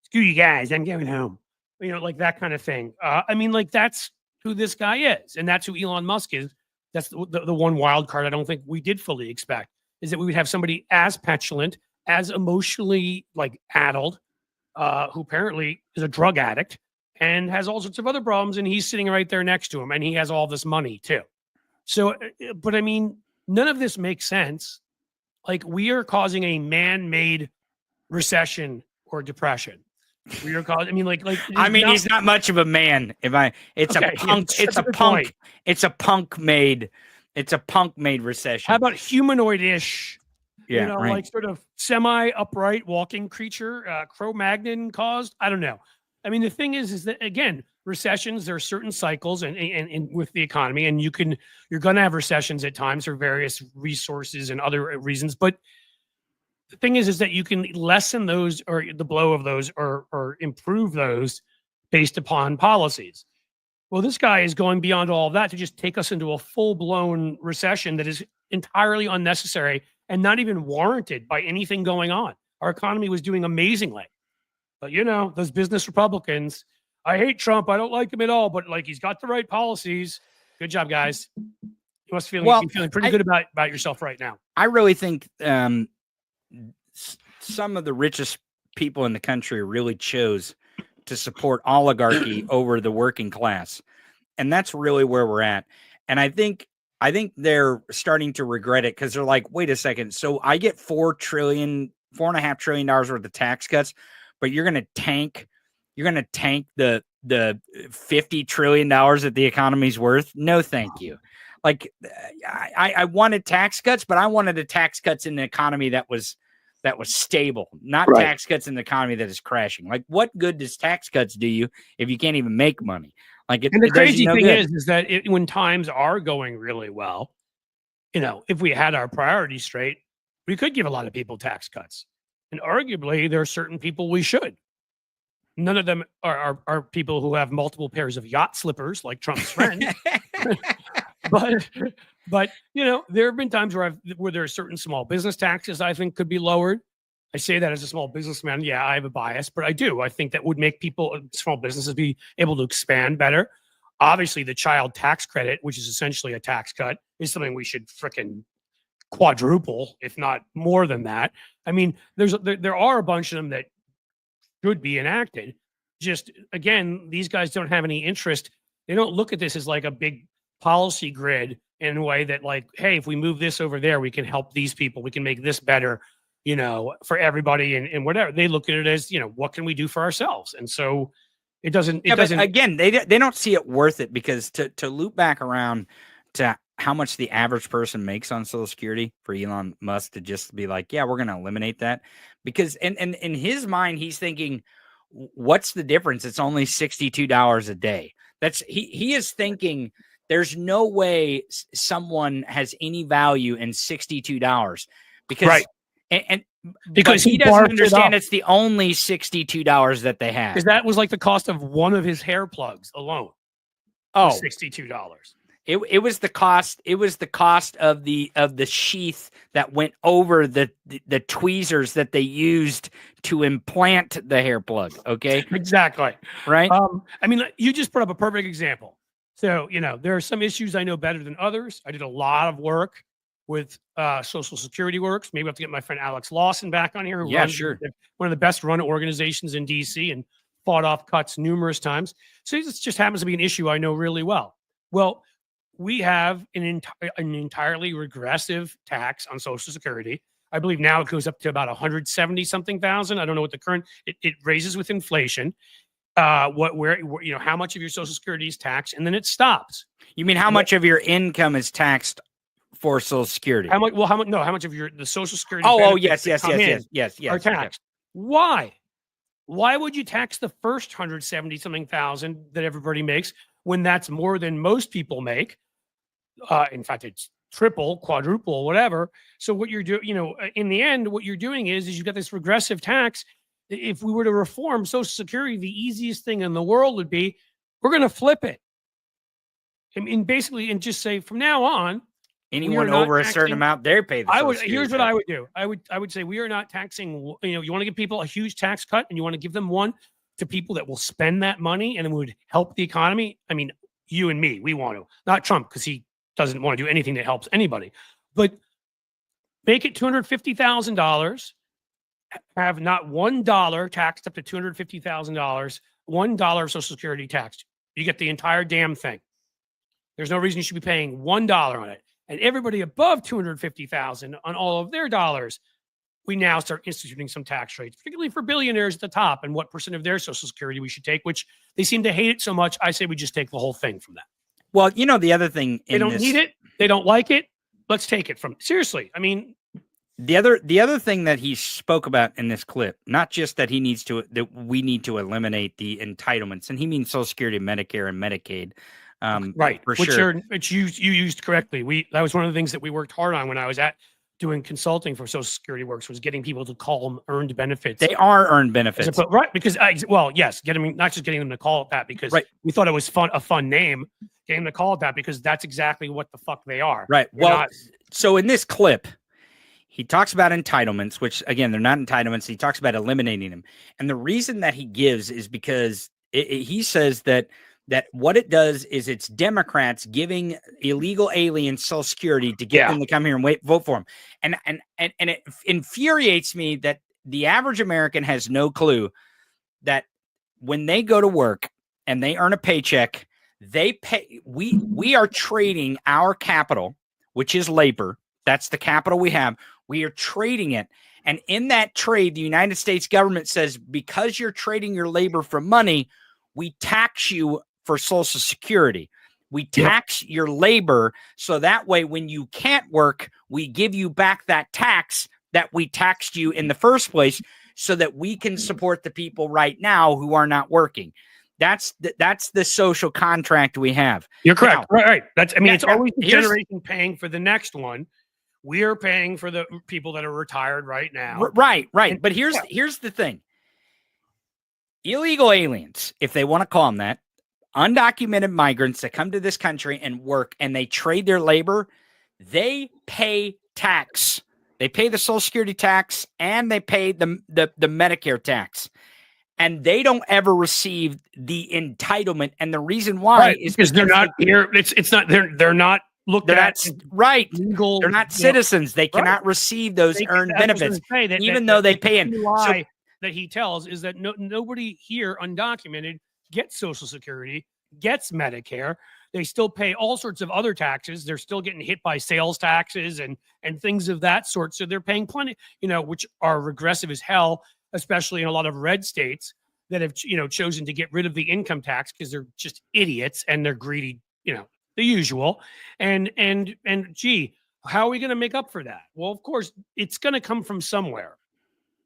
"Screw you guys, I'm going home." Like that kind of thing. I mean, like, that's who this guy is, and that's who Elon Musk is. That's the one wild card I don't think we did fully expect, is that we would have somebody as petulant, as emotionally addled, who apparently is a drug addict and has all sorts of other problems, and he's sitting right there next to him, and he has all this money too. So, but I mean, none of this makes sense. Like, we are causing a man-made recession or depression. We are causing. He's not much of a man. It's a punk made recession. How about humanoid-ish? Yeah, right. Like sort of semi-upright walking creature, Cro-Magnon caused. I don't know. I mean, the thing is that, again, recessions, there are certain cycles and with the economy, and you're going to have recessions at times for various resources and other reasons. But the thing is that you can lessen those or the blow of those or improve those based upon policies. Well, this guy is going beyond all of that to just take us into a full-blown recession that is entirely unnecessary and not even warranted by anything going on. Our economy was doing amazingly. But, those business Republicans, I hate Trump. I don't like him at all, but like he's got the right policies. Good job, guys. You must be feeling pretty good about yourself right now. I really think some of the richest people in the country really chose to support oligarchy over the working class. And that's really where we're at. And I think they're starting to regret it because they're like, wait a second. So I get $4.5 trillion worth of tax cuts, but you're going to tank the $50 trillion that the economy's worth. No, thank you. Like I wanted tax cuts, but I wanted the tax cuts in the economy that was stable, not tax cuts in the economy that is crashing. Like, what good does tax cuts do you if you can't even make money? Like, and the crazy thing is that when times are going really well, if we had our priorities straight, we could give a lot of people tax cuts, and arguably there are certain people we should. None of them are people who have multiple pairs of yacht slippers like Trump's friend. But there have been times where there are certain small business taxes I think could be lowered. I say that as a small businessman. Yeah, I have a bias, but I do. I think that would make small businesses be able to expand better. Obviously, the child tax credit, which is essentially a tax cut, is something we should frickin' quadruple, if not more than that. I mean, there are a bunch of them that should be enacted. Just again, these guys don't have any interest. They don't look at this as like a big policy grid in a way that like, hey, if we move this over there, we can help these people. We can make this better, for everybody and whatever. They look at it as, what can we do for ourselves? And so it doesn't. Again, they don't see it worth it because to loop back around to how much the average person makes on Social Security for Elon Musk to just be like, yeah, we're going to eliminate that because in his mind, he's thinking, what's the difference? It's only $62 a day. He is thinking there's no way someone has any value in $62 because, because he doesn't understand it's the only $62 that they have. Because that was like the cost of one of his hair plugs alone. Oh, $62. It was the cost. It was the cost of the sheath that went over the tweezers that they used to implant the hair plug. Okay, exactly. Right. I mean, you just put up a perfect example. So there are some issues I know better than others. I did a lot of work with Social Security Works. Maybe I have to get my friend Alex Lawson back on here. Who runs one of the best run organizations in DC and fought off cuts numerous times. So this just happens to be an issue I know really well. Well, we have an entirely regressive tax on Social Security. I believe now it goes up to about 170 something thousand. I don't know what the current, it raises with inflation. How much of your Social Security is taxed, and then it stops. You mean how much of your income is taxed for Social Security? How much? Well, how much of the Social Security? Yes, are taxed. Why? Why would you tax the first 170 something thousand that everybody makes when that's more than most people make? In fact, it's triple, quadruple, whatever. So what you're doing, in the end, what you're doing is you've got this regressive tax. If we were to reform Social Security, the easiest thing in the world would be we're going to flip it. I mean, basically, and just say from now on, anyone over a certain amount, they're paid. Here's what I would do. I would say we are not taxing. You want to give people a huge tax cut, and you want to give them one to people that will spend that money and it would help the economy. I mean, you and me, we want to, not Trump because he doesn't want to do anything that helps anybody, but make it $250,000. Have not $1 taxed up to $250,000. $1 Social Security taxed. You get the entire damn thing. There's no reason you should be paying $1 on it. And everybody above $250,000 on all of their dollars, we now start instituting some tax rates, particularly for billionaires at the top, and what percent of their Social Security we should take. Which they seem to hate it so much. I say we just take the whole thing from them. Well, the other thing they don't need it. They don't like it. Let's take it from. Seriously, I mean, The other thing that he spoke about in this clip, not just that that we need to eliminate the entitlements, and he means Social Security, Medicare, and Medicaid. Right, for which sure. you used correctly. That was one of the things that we worked hard on when I was doing consulting for Social Security Works, was getting people to call them earned benefits. They are earned benefits, right? Because yes, not just getting them to call it that, because we thought it was a fun name. Getting them to call it that because that's exactly what the fuck they are. Right. So in this clip, he talks about entitlements, which again, they're not entitlements. He talks about eliminating them. And the reason that he gives is because he says that what it does is it's Democrats giving illegal aliens Social Security to get them to come here and vote for them. And it infuriates me that the average American has no clue that when they go to work and they earn a paycheck, they pay. We are trading our capital, which is labor. That's the capital we have. We are trading it. And in that trade, the United States government says, because you're trading your labor for money, we tax you for Social Security. We tax your labor. So that way, when you can't work, we give you back that tax that we taxed you in the first place, so that we can support the people right now who are not working. That's the social contract we have. You're correct. Now, right. It's always the generation paying for the next one. We are paying for the people that are retired right now. Right. But here's the thing. Illegal aliens, if they want to call them that, undocumented migrants that come to this country and work and they trade their labor, they pay tax. They pay the Social Security tax and they pay the Medicare tax. And they don't ever receive the entitlement. And the reason why is because they're not here. It's not, they're not looked at. Right. Legal, they're not citizens. They cannot receive those earned benefits, even though they pay in. The lie that he tells is that nobody here undocumented gets Social Security, gets Medicare. They still pay all sorts of other taxes. They're still getting hit by sales taxes and things of that sort. So they're paying plenty, which are regressive as hell, especially in a lot of red states that have, chosen to get rid of the income tax because they're just idiots and they're greedy, the usual. And gee, how are we going to make up for that? Well, of course, it's going to come from somewhere.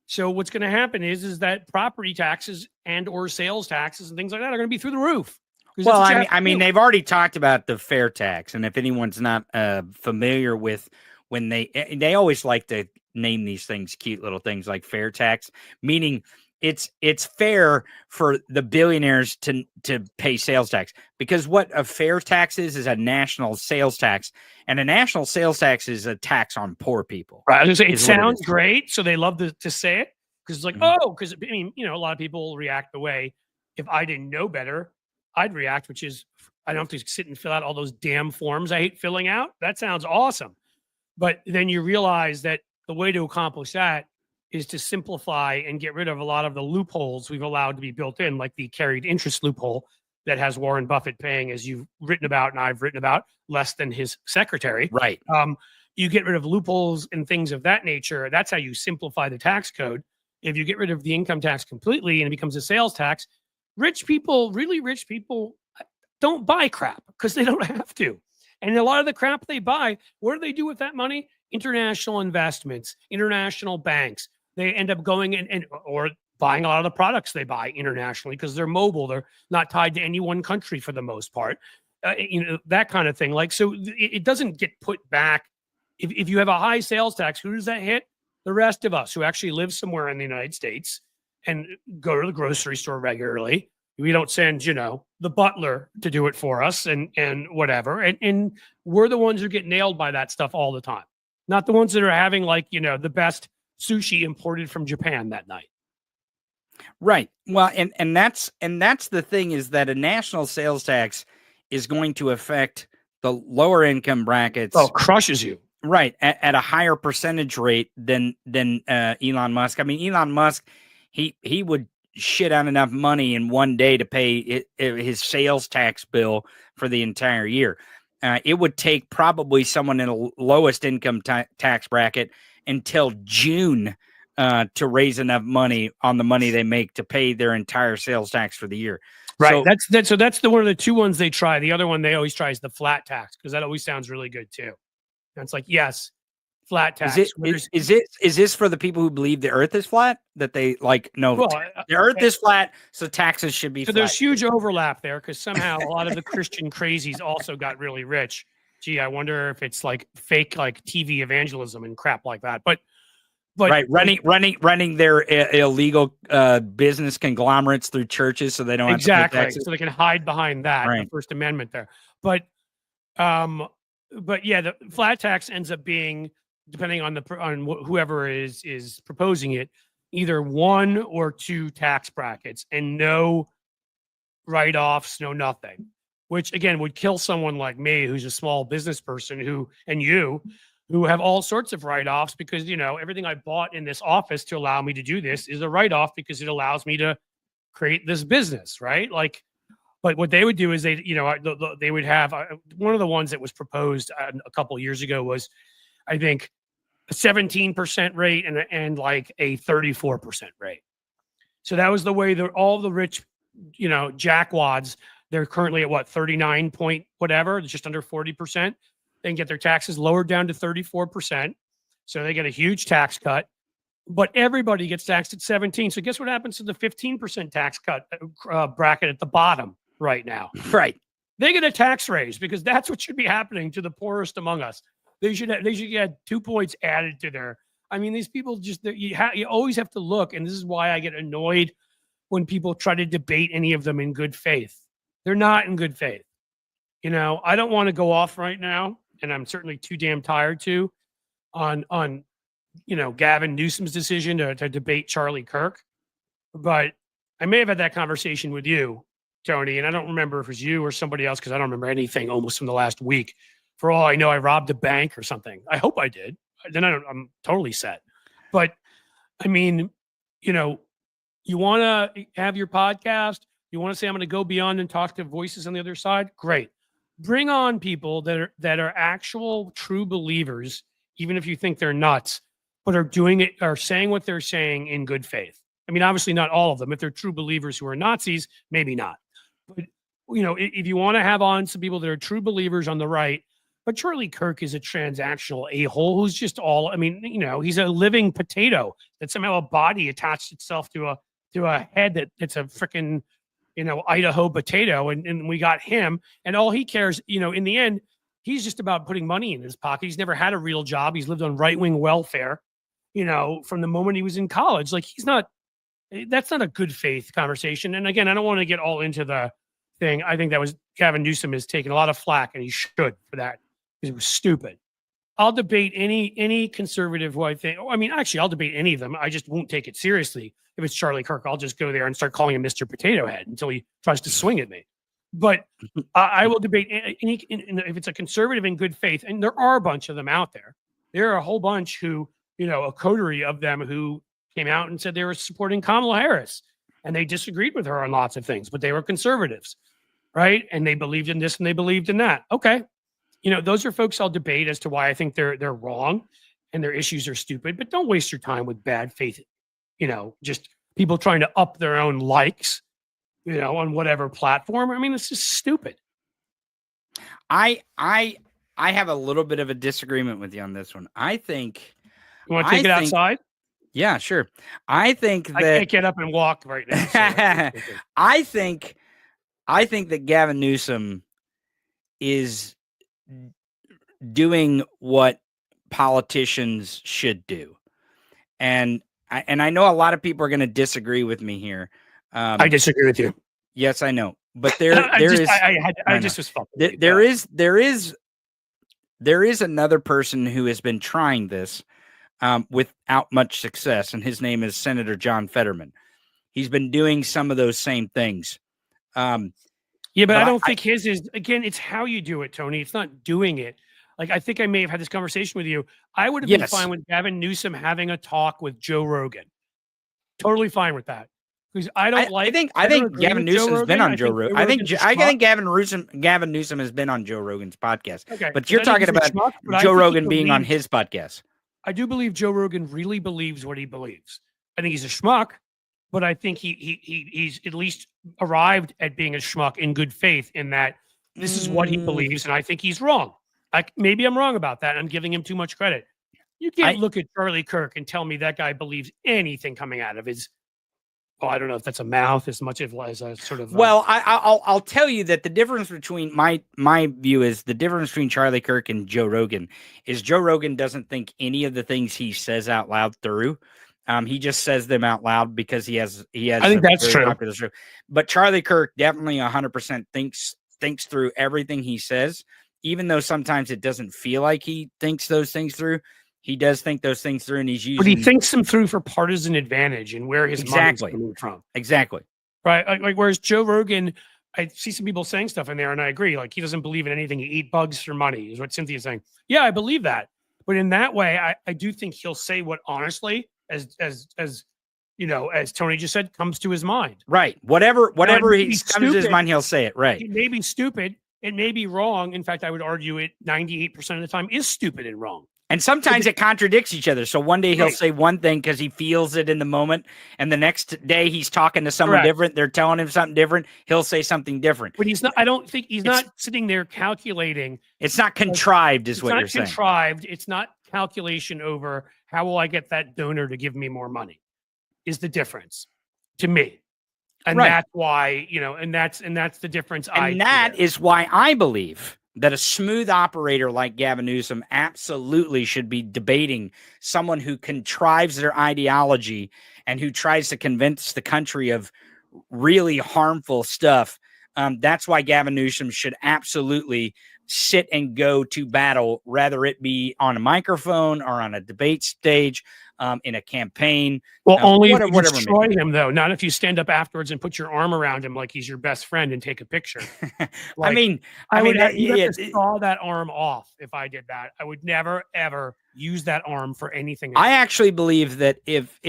So what's going to happen is that property taxes and or sales taxes and things like that are going to be through the roof. Well, I mean, they've already talked about the fair tax, and if anyone's not familiar with when they always like to name these things cute little things like fair tax, meaning it's fair for the billionaires to pay sales tax, because what a fair tax is a national sales tax, and a national sales tax is a tax on poor people. Right. I was gonna say, it sounds great, so they love to say it because it's like, because I mean, a lot of people react the way, if I didn't know better, I'd react, which is I don't have to sit and fill out all those damn forms I hate filling out. That sounds awesome. But then you realize that the way to accomplish that is to simplify and get rid of a lot of the loopholes we've allowed to be built in, like the carried interest loophole that has Warren Buffett paying, as you've written about and I've written about, less than his secretary. Right. You get rid of loopholes and things of that nature. That's how you simplify the tax code. If you get rid of the income tax completely and it becomes a sales tax, rich people, really rich people, don't buy crap because they don't have to. And a lot of the crap they buy, what do they do with that money? International investments, international banks. They end up going or buying a lot of the products they buy internationally because they're mobile. They're not tied to any one country for the most part. That kind of thing. Like, so it doesn't get put back. If you have a high sales tax, who does that hit? The rest of us who actually live somewhere in the United States and go to the grocery store regularly. We don't send, the butler to do it for us and whatever. And we're the ones who get nailed by that stuff all the time. Not the ones that are having the best sushi imported from Japan that night. Right. Well, and that's the thing, is that a national sales tax is going to affect the lower income brackets. Oh, crushes you. Right. At a higher percentage rate than Elon Musk. I mean, Elon Musk, he would shit out enough money in one day to pay his sales tax bill for the entire year. It would take probably someone in the lowest income tax bracket until June to raise enough money on the money they make to pay their entire sales tax for the year. Right. So that's one of the two ones they try. The other one they always try is the flat tax, because that always sounds really good too. And it's like, yes, flat tax. Is this for the people who believe the Earth is flat? That they like no, the Earth is flat, so taxes should be. So flat. there's huge overlap there because somehow a lot of the Christian crazies also got really rich. Gee, I wonder if it's like fake like TV evangelism and crap like that. But right, running their illegal business conglomerates through churches so they don't have to pay taxes. So they can hide behind that, the First Amendment there. But yeah, the flat tax ends up being, depending on whoever is proposing it, either 1 or 2 tax brackets and no write-offs, no nothing, which again would kill someone like me, who's a small business person, who have all sorts of write-offs because, everything I bought in this office to allow me to do this is a write-off because it allows me to create this business, right? Like, but what they would do is they would have one of the ones that was proposed a couple of years ago was, I think, a 17% rate and like a 34% rate. So that was the way that all the rich, jackwads, they're currently at 39 point whatever, just under 40%. They can get their taxes lowered down to 34%. So they get a huge tax cut, but everybody gets taxed at 17. So guess what happens to the 15% tax cut bracket at the bottom right now? Right. They get a tax raise because that's what should be happening to the poorest among us. They should get 2 points added to their. I mean, these people just you always have to look, and this is why I get annoyed when people try to debate any of them in good faith. They're not in good faith. I don't want to go off right now, and I'm certainly too damn tired to, on Gavin Newsom's decision to debate Charlie Kirk. But I may have had that conversation with you, Tony, and I don't remember if it was you or somebody else because I don't remember anything almost from the last week. For all I know, I robbed a bank or something. I hope I did. Then I'm totally set. But I mean, you want to have your podcast. You want to say I'm going to go beyond and talk to voices on the other side. Great. Bring on people that are actual true believers, even if you think they're nuts, but are doing it, are saying what they're saying in good faith. I mean, obviously not all of them. If they're true believers who are Nazis, maybe not. But if you want to have on some people that are true believers on the right. But Charlie Kirk is a transactional a-hole who's just he's a living potato that somehow a body attached itself to a head that's a freaking, Idaho potato. And we got him. And all he cares, in the end, he's just about putting money in his pocket. He's never had a real job. He's lived on right-wing welfare, from the moment he was in college. Like, that's not a good faith conversation. And again, I don't want to get all into the thing. I think Gavin Newsom has taken a lot of flack, and he should for that. It was stupid. I'll debate any conservative who I think. Actually, I'll debate any of them. I just won't take it seriously. If it's Charlie Kirk, I'll just go there and start calling him Mr. Potato Head until he tries to swing at me. But I will debate any if it's a conservative in good faith, and there are a bunch of them out there. There are a whole bunch who, a coterie of them who came out and said they were supporting Kamala Harris, and they disagreed with her on lots of things, but they were conservatives, right? And they believed in this and they believed in that. Okay. Those are folks I'll debate as to why I think they're wrong and their issues are stupid, but don't waste your time with bad faith, just people trying to up their own likes, on whatever platform. I mean, it's just stupid. I have a little bit of a disagreement with you on this one. I think you want to take it outside. Yeah, sure. I think that I can't get up and walk right now. So I think that Gavin Newsom is doing what politicians should do. And I know a lot of people are going to disagree with me here. I disagree with you. Yes, I know. But there is another person who has been trying this without much success, and his name is Senator John Fetterman. He's been doing some of those same things. Yeah, but I don't think his is, again, it's how you do it, Tony. It's not doing it. Like, I think I may have had this conversation with you. I would have been fine with Gavin Newsom having a talk with Joe Rogan. Totally fine with that. Because I think Gavin Newsom's been on Joe Rogan. I think Gavin Newsom has been on Joe Rogan's podcast. Okay. But you're talking about Joe Rogan being on his podcast. I do believe Joe Rogan really believes what he believes. I think he's a schmuck, but I think he's at least arrived at being a schmuck in good faith in that this is what he believes, and I think he's wrong. Maybe I'm wrong about that. I'm giving him too much credit. You can't look at Charlie Kirk and tell me that guy believes anything coming out of his. Oh, I don't know if that's a mouth as much as a sort of. Well, I'll tell you that the difference between my view is the difference between Charlie Kirk and Joe Rogan is Joe Rogan doesn't think any of the things he says out loud through. He just says them out loud because he has. I think that's true. But Charlie Kirk definitely 100% thinks through everything he says, even though sometimes it doesn't feel like he thinks those things through. He does think those things through, and he's using. But he thinks them through for partisan advantage and where his money's coming from. Exactly. Right. Like whereas Joe Rogan, I see some people saying stuff in there, and I agree. Like he doesn't believe in anything. He eat bugs for money, is what Cynthia's saying. Yeah, I believe that. But in that way, I do think he'll say what honestly, as you know, as Tony just said, comes to his mind. Right. Whatever he comes to his mind, he'll say it. Right. It may be stupid. It may be wrong. In fact, I would argue it 98% of the time is stupid and wrong. And sometimes it contradicts each other. So one day he'll say one thing because he feels it in the moment, and the next day he's talking to someone different. They're telling him something different. He'll say something different. But he's not. I don't think he's not sitting there calculating. It's not contrived, is what you're saying. It's not contrived. It's not calculation over how will I get that donor to give me more money. Is the difference to me, and that's why and that's the difference. And that is why I believe that a smooth operator like Gavin Newsom absolutely should be debating someone who contrives their ideology and who tries to convince the country of really harmful stuff. That's why Gavin Newsom should absolutely sit and go to battle, whether it be on a microphone or on a debate stage, in a campaign. Well, only if you destroy him, though, not if you stand up afterwards and put your arm around him like he's your best friend and take a picture. Like, I would have to saw that arm off if I did that. I would never, ever use that arm for anything else. I actually believe that if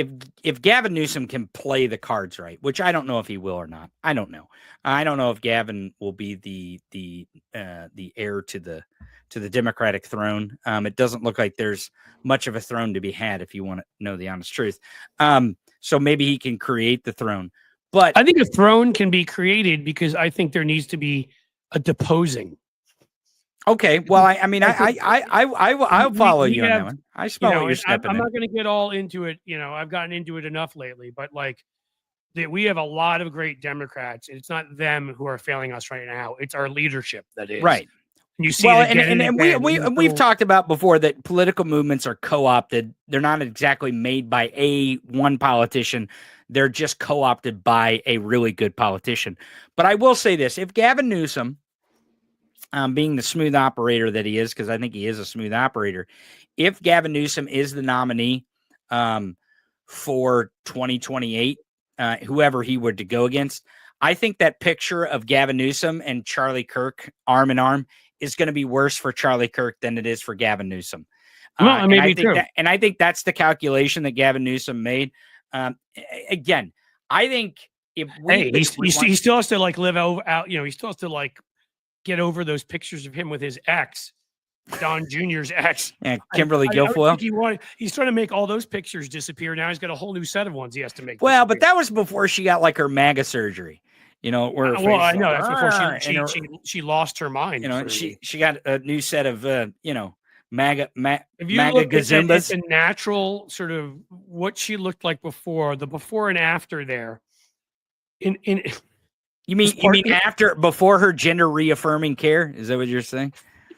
Gavin Newsom can play the cards right, which I don't know if he will or not. I don't know. I don't know if Gavin will be the heir to the Democratic throne. It doesn't look like there's much of a throne to be had, if you want to know the honest truth. So maybe he can create the throne. But I think a throne can be created because I think there needs to be a deposing. Okay, well, I'll follow you on that one. I smell what you're stepping I'm in. not going to get all into it. I've gotten into it enough lately, but we have a lot of great Democrats. It's not them who are failing us right now. It's our leadership that is. Right. And you see it again and we've talked about before that political movements are co-opted. They're not exactly made by one politician. They're just co-opted by a really good politician. But I will say this: if Gavin Newsom, being the smooth operator that he is, because I think he is a smooth operator, if Gavin Newsom is the nominee for 2028, whoever he were to go against, I think that picture of Gavin Newsom and Charlie Kirk arm in arm is going to be worse for Charlie Kirk than it is for Gavin Newsom. And I think that's the calculation that Gavin Newsom made. Again, I think if he still has to live out. He still has to get over those pictures of him with his ex, Don Jr.'s ex. Yeah, Kimberly Guilfoyle. He's trying to make all those pictures disappear. Now he's got a whole new set of ones he has to make. Well, but that was before she got her MAGA surgery. I know that's before she lost her mind. She got a new set of MAGA gazumbas. It's a natural sort of what she looked like before, the before and after there. You mean before her gender reaffirming care? Is that what you're saying?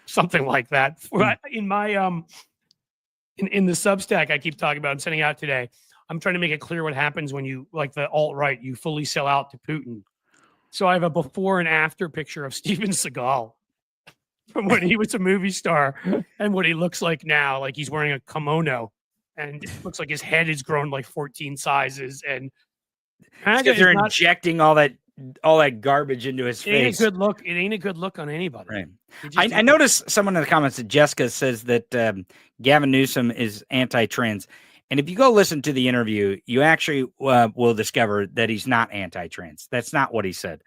Something like that. In my in the Substack I keep talking about and sending out today, I'm trying to make it clear what happens when you, like the alt-right, you fully sell out to Putin. So I have a before and after picture of Steven Seagal from when he was a movie star and what he looks like now. Like he's wearing a kimono and it looks like his head has grown 14 sizes. And they're injecting all that garbage into his face. It ain't a good look on anybody. Right. I noticed someone in the comments that Jessica says that Gavin Newsom is anti-trans. And if you go listen to the interview, you actually will discover that he's not anti-trans. That's not what he said.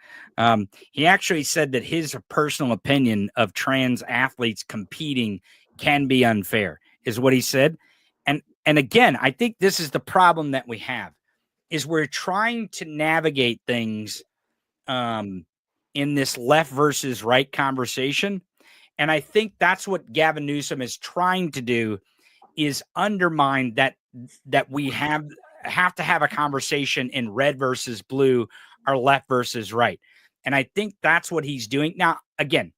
He actually said that his personal opinion of trans athletes competing can be unfair, is what he said. And again, I think this is the problem that we have, is we're trying to navigate things in this left versus right conversation. And I think that's what Gavin Newsom is trying to do, is undermine that we have to have a conversation in red versus blue or left versus right. And I think that's what he's doing. Now, again,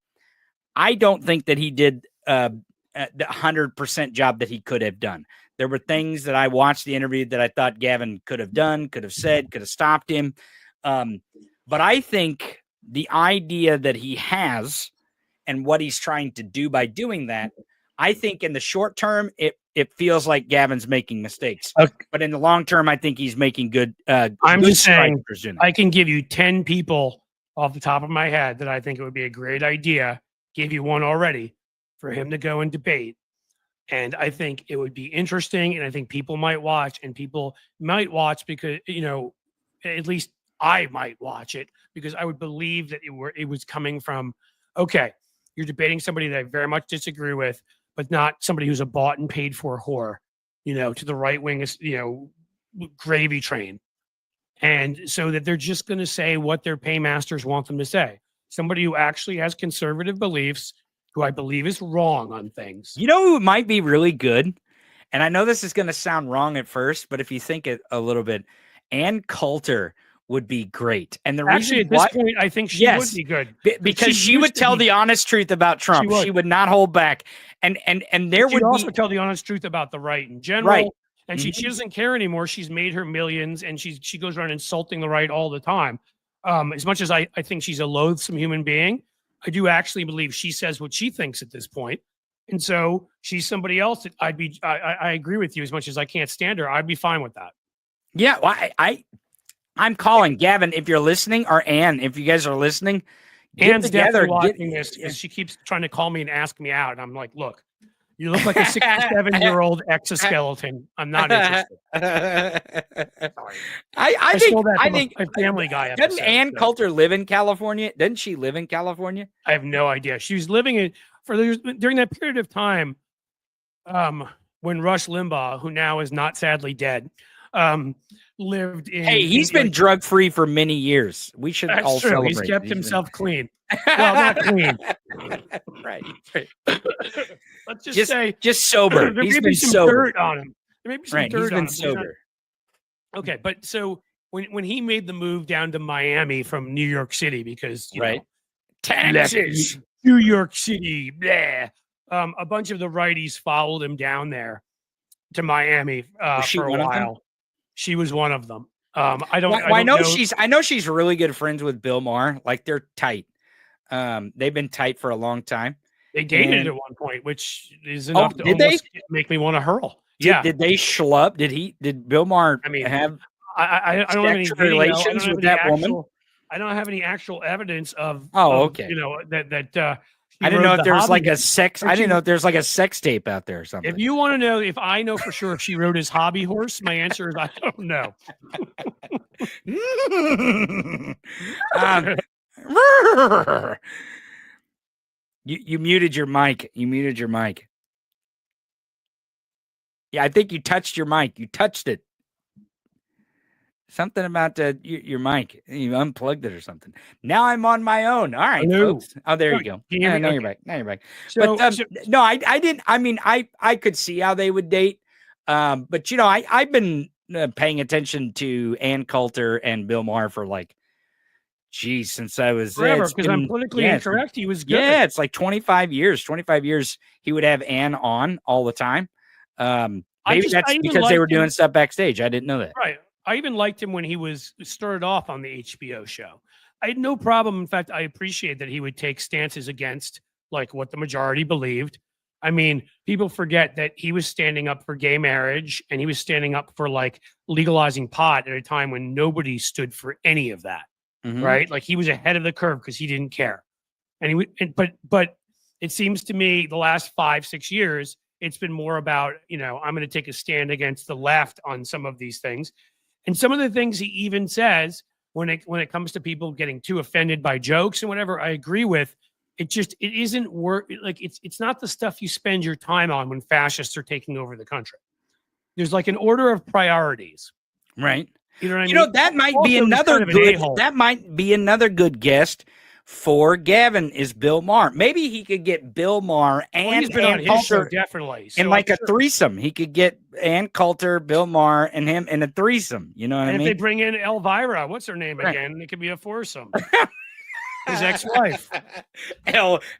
I don't think that he did the 100% job that he could have done. There were things that I watched the interview that I thought Gavin could have done, could have said, could have stopped him. But I think the idea that he has and what he's trying to do by doing that, I think in the short term, it feels like Gavin's making mistakes. Okay. But in the long term, I think he's making good. I'm just saying, I can give you 10 people off the top of my head that I think it would be a great idea. Gave you one already for him to go and debate. And I think it would be interesting. And I think people might watch, and people might watch because, at least I might watch it because I would believe that it was coming from, okay, you're debating somebody that I very much disagree with, but not somebody who's a bought and paid for whore, to the right wing, gravy train. And so that they're just going to say what their paymasters want them to say. Somebody who actually has conservative beliefs, who I believe is wrong on things. You know who might be really good? And I know this is going to sound wrong at first, but if you think it a little bit, Ann Coulter would be great. And the actually, reason at this point, I think she would be good because she would tell the honest truth about Trump. She would not hold back. And there would also tell the honest truth about the right in general. Right. And she doesn't care anymore. She's made her millions, and she goes around insulting the right all the time. As much as I think she's a loathsome human being, I do actually believe she says what she thinks at this point. And so she's somebody else that I agree with you. As much as I can't stand her, I'd be fine with that. Yeah, well, I'm calling Gavin if you're listening, or Ann if you guys are listening. Ann's definitely watching this because she keeps trying to call me and ask me out. And I'm like, look, you look like a 67-year-old exoskeleton. I'm not interested. I think a Family Guy episode. Doesn't Ann Coulter live in California? Doesn't she live in California? I have no idea. She was living during that period of time when Rush Limbaugh, who now is not sadly dead, lived in. Hey, he's been drug free for many years. We should all celebrate. He's kept himself clean. Well, not clean. Right. Let's just say just sober. There he's may been be some sober. dirt on him. There may be some dirt he's been on him. sober. Okay, but so when he made the move down to Miami from New York City, because Texas, New York City, blah, a bunch of the righties followed him down there to Miami for a while. She was one of them. I know she's really good friends with Bill Maher. Like, they're tight. They've been tight for a long time. They dated at one point, which is enough to almost make me want to hurl. Did they schlup? Did Bill Maher have I don't have any relations with that woman? I don't have any actual evidence of. Okay. That I didn't know if there's like a sex. I didn't know if there's like a sex tape out there or something. If you want to know if I know for sure if she rode his hobby horse, my answer is I don't know. You muted your mic. You muted your mic. Yeah, I think you touched your mic. You touched it. Something about your mic. You unplugged it or something. Now I'm on my own. All right, folks. Oh, there you go. Now you're back. Now you're back. No, I didn't. I mean, I could see how they would date. But I've been paying attention to Ann Coulter and Bill Maher for since I was forever, because I'm politically incorrect. He was good. Yeah, it's like 25 years. 25 years he would have Ann on all the time. Maybe that's because they were doing stuff backstage. I didn't know that. Right. I even liked him when he started off on the HBO show. I had no problem. In fact, I appreciate that he would take stances against what the majority believed. I mean, people forget that he was standing up for gay marriage, and he was standing up for legalizing pot at a time when nobody stood for any of that. Mm-hmm. Right? He was ahead of the curve because he didn't care. And but it seems to me the last 5-6 years, it's been more about, I'm going to take a stand against the left on some of these things. And some of the things he even says when it comes to people getting too offended by jokes and whatever, I agree with. It isn't work. It's not the stuff you spend your time on when fascists are taking over the country. There's an order of priorities. Right. You know what I mean? That might be another good. That might be another good guest for Gavin is Bill Maher. Maybe he could get Bill Maher and he's been on Ann his show, Coulter definitely. in So like I'm a sure- threesome. He could get Ann Coulter, Bill Maher, and him in a threesome. You know what I And if mean? they bring in Elvira, what's her name Right. again? It could be a foursome. His ex-wife.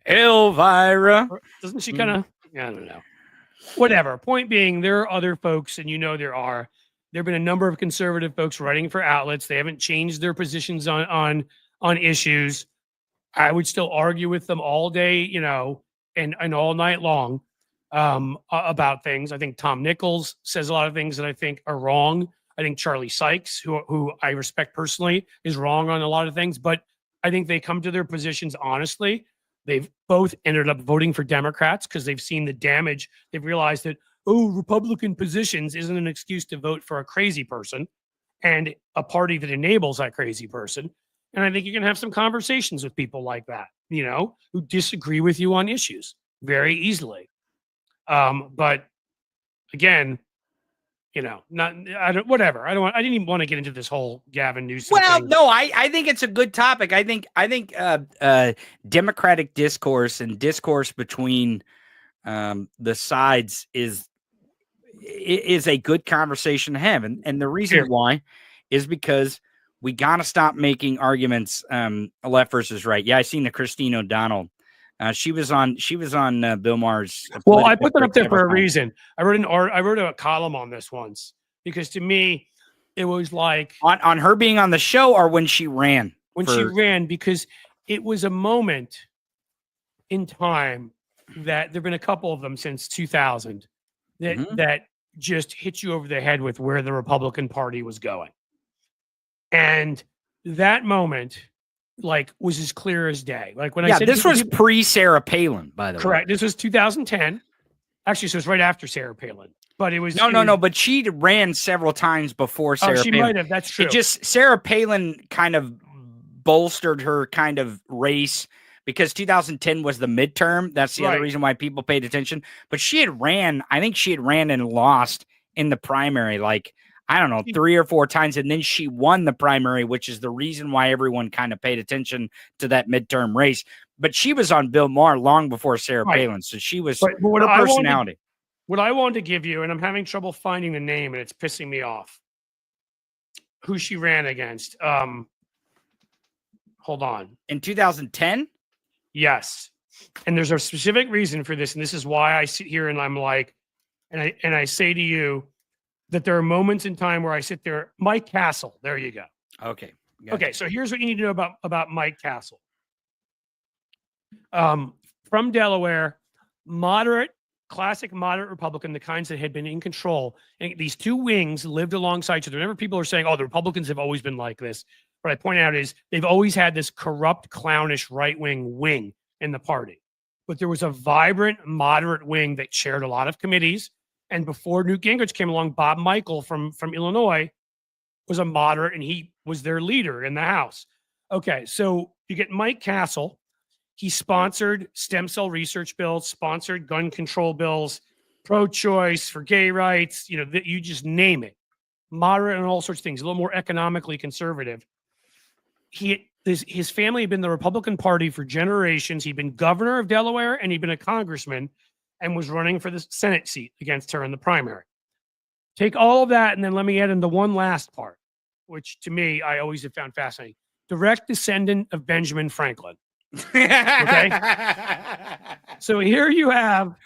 Elvira. Doesn't she kind of? I don't know. Whatever. Point being, there are other folks, and there are. There have been a number of conservative folks writing for outlets. They haven't changed their positions on issues. I would still argue with them all day, and all night long about things. I think Tom Nichols says a lot of things that I think are wrong. I think Charlie Sykes, who I respect personally, is wrong on a lot of things, but I think they come to their positions honestly. They've both ended up voting for Democrats because they've seen the damage. They've realized that, Republican positions isn't an excuse to vote for a crazy person and a party that enables that crazy person. And I think you can have some conversations with people like that, who disagree with you on issues very easily. But again, I didn't even want to get into this whole Gavin Newsom Well, thing. no, I think it's a good topic. I think democratic discourse and discourse between the sides is a good conversation to have. And the reason why is because we got to stop making arguments left versus right. Yeah, I seen the Christine O'Donnell. She was on Bill Maher's. Well, I put that up there for a reason. I wrote a column on this once because to me, it was like on her being on the show or when she ran. She ran, because it was a moment in time that there've been a couple of them since 2000 that just hit you over the head with where the Republican Party was going, and that moment was as clear as day. Like when I said this was pre-Sarah Palin, by the way. Correct. This was 2010. Actually, so it was right after Sarah Palin. But it was no. But she ran several times before Sarah Palin. She might have. That's true. It just Sarah Palin kind of bolstered her kind of race because 2010 was the midterm. That's the other reason why people paid attention. But I think she had ran and lost in the primary, I don't know, 3 or 4 times. And then she won the primary, which is the reason why everyone kind of paid attention to that midterm race. But she was on Bill Maher long before Sarah Palin. So she was her personality. What I wanted to give you, and I'm having trouble finding the name and it's pissing me off, who she ran against. Hold on. In 2010? Yes. And there's a specific reason for this. And this is why I sit here and I'm like, and I say to you, that there are moments in time where I sit there. Mike Castle. There you go. Okay. Okay. So here's what you need to know about Mike Castle. From Delaware, classic moderate Republican, the kinds that had been in control. And these two wings lived alongside each other. Whenever people are saying, the Republicans have always been like this, what I point out is they've always had this corrupt, clownish right-wing wing in the party. But there was a vibrant, moderate wing that chaired a lot of committees. And before Newt Gingrich came along, Bob Michel from Illinois was a moderate, and he was their leader in the House. Okay, so you get Mike Castle. He sponsored stem cell research bills, sponsored gun control bills, pro-choice, for gay rights, you just name it. Moderate and all sorts of things, a little more economically conservative. His family had been the Republican Party for generations. He'd been governor of Delaware, and he'd been a congressman, and was running for the Senate seat against her in the primary. Take all of that, and then let me add in the one last part, which to me, I always have found fascinating. Direct descendant of Benjamin Franklin. Okay? So here you have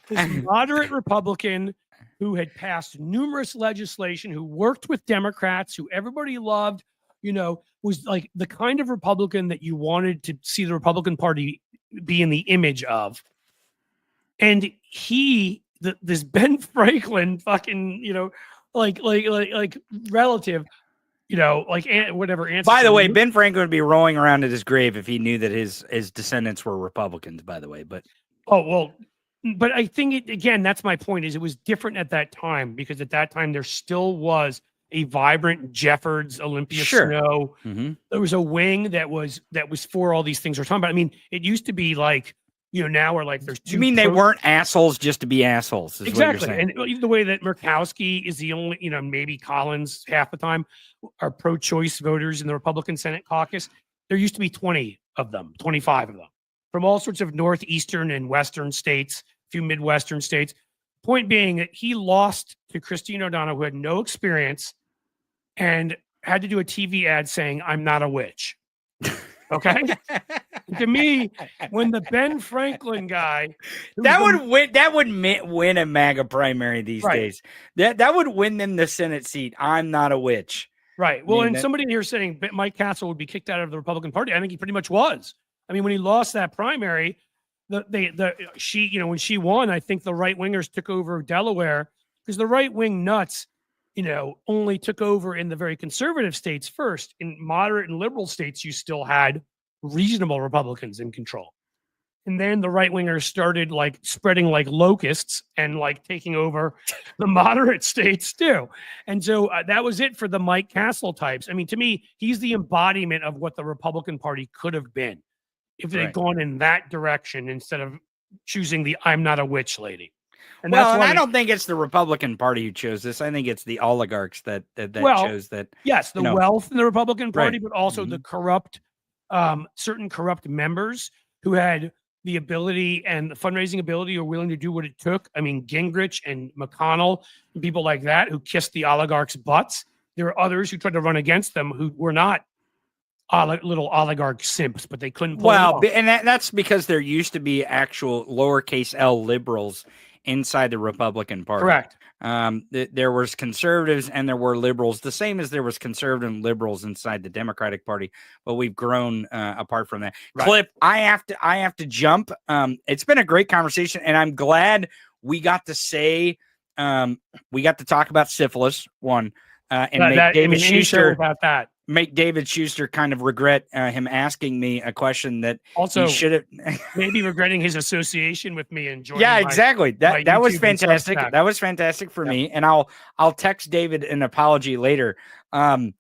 this moderate Republican who had passed numerous legislation, who worked with Democrats, who everybody loved, was like the kind of Republican that you wanted to see the Republican Party be in the image of. And this Ben Franklin fucking, like relative, whatever. By the way, Ben Franklin would be rolling around at his grave if he knew that his descendants were Republicans, by the way. But but I think again, that's my point, is it was different at that time, because at that time there still was a vibrant Jeffords, Olympia Snow. Mm-hmm. There was a wing that was for all these things we're talking about. I mean, it used to be like, now we're like, there's two. You mean they weren't assholes just to be assholes? Is exactly. What you're saying. And the way that Murkowski is the only, maybe Collins half the time are pro-choice voters in the Republican Senate caucus. There used to be 20 of them, 25 of them, from all sorts of northeastern and western states, a few midwestern states. Point being that he lost to Christine O'Donnell, who had no experience and had to do a TV ad saying, "I'm not a witch." Okay. To me, when the Ben Franklin guy, that would win a MAGA primary these days. That would win them the Senate seat. I'm not a witch. Right. Well, and somebody here saying Mike Castle would be kicked out of the Republican Party. I think he pretty much was. I mean, when he lost that primary, she, you know, when she won, I think the right wingers took over Delaware, because the right wing nuts, you know, only took over in the very conservative states first. In moderate and liberal states, you still had reasonable Republicans in control. And then the right wingers started like spreading like locusts and like taking over the moderate states too. And so that was it for the Mike Castle types. I mean, to me, he's the embodiment of what the Republican Party could have been if they'd gone in that direction instead of choosing the "I'm not a witch" lady. And well, and I don't think it's the Republican Party who chose this. I think it's the oligarchs that chose that. Yes, the wealth in the Republican Party, but also the corrupt, certain corrupt members who had the ability and the fundraising ability or willing to do what it took. I mean, Gingrich and McConnell and people like that who kissed the oligarchs' butts. There were others who tried to run against them who were not little oligarch simps, but they couldn't pull it off. And that's because there used to be actual lowercase L liberals inside the Republican Party. Correct. There was conservatives and there were liberals, the same as there was conservative and liberals inside the Democratic Party, but we've grown apart from that. Right. Clip, I have to jump. It's been a great conversation, and I'm glad we got to say we got to talk about syphilis and make David Schuster about that. Make David Schuster kind of regret him asking me a question that also he should have maybe regretting his association with me and joining. Yeah, exactly. That was fantastic. That was fantastic for me. And I'll text David an apology later, and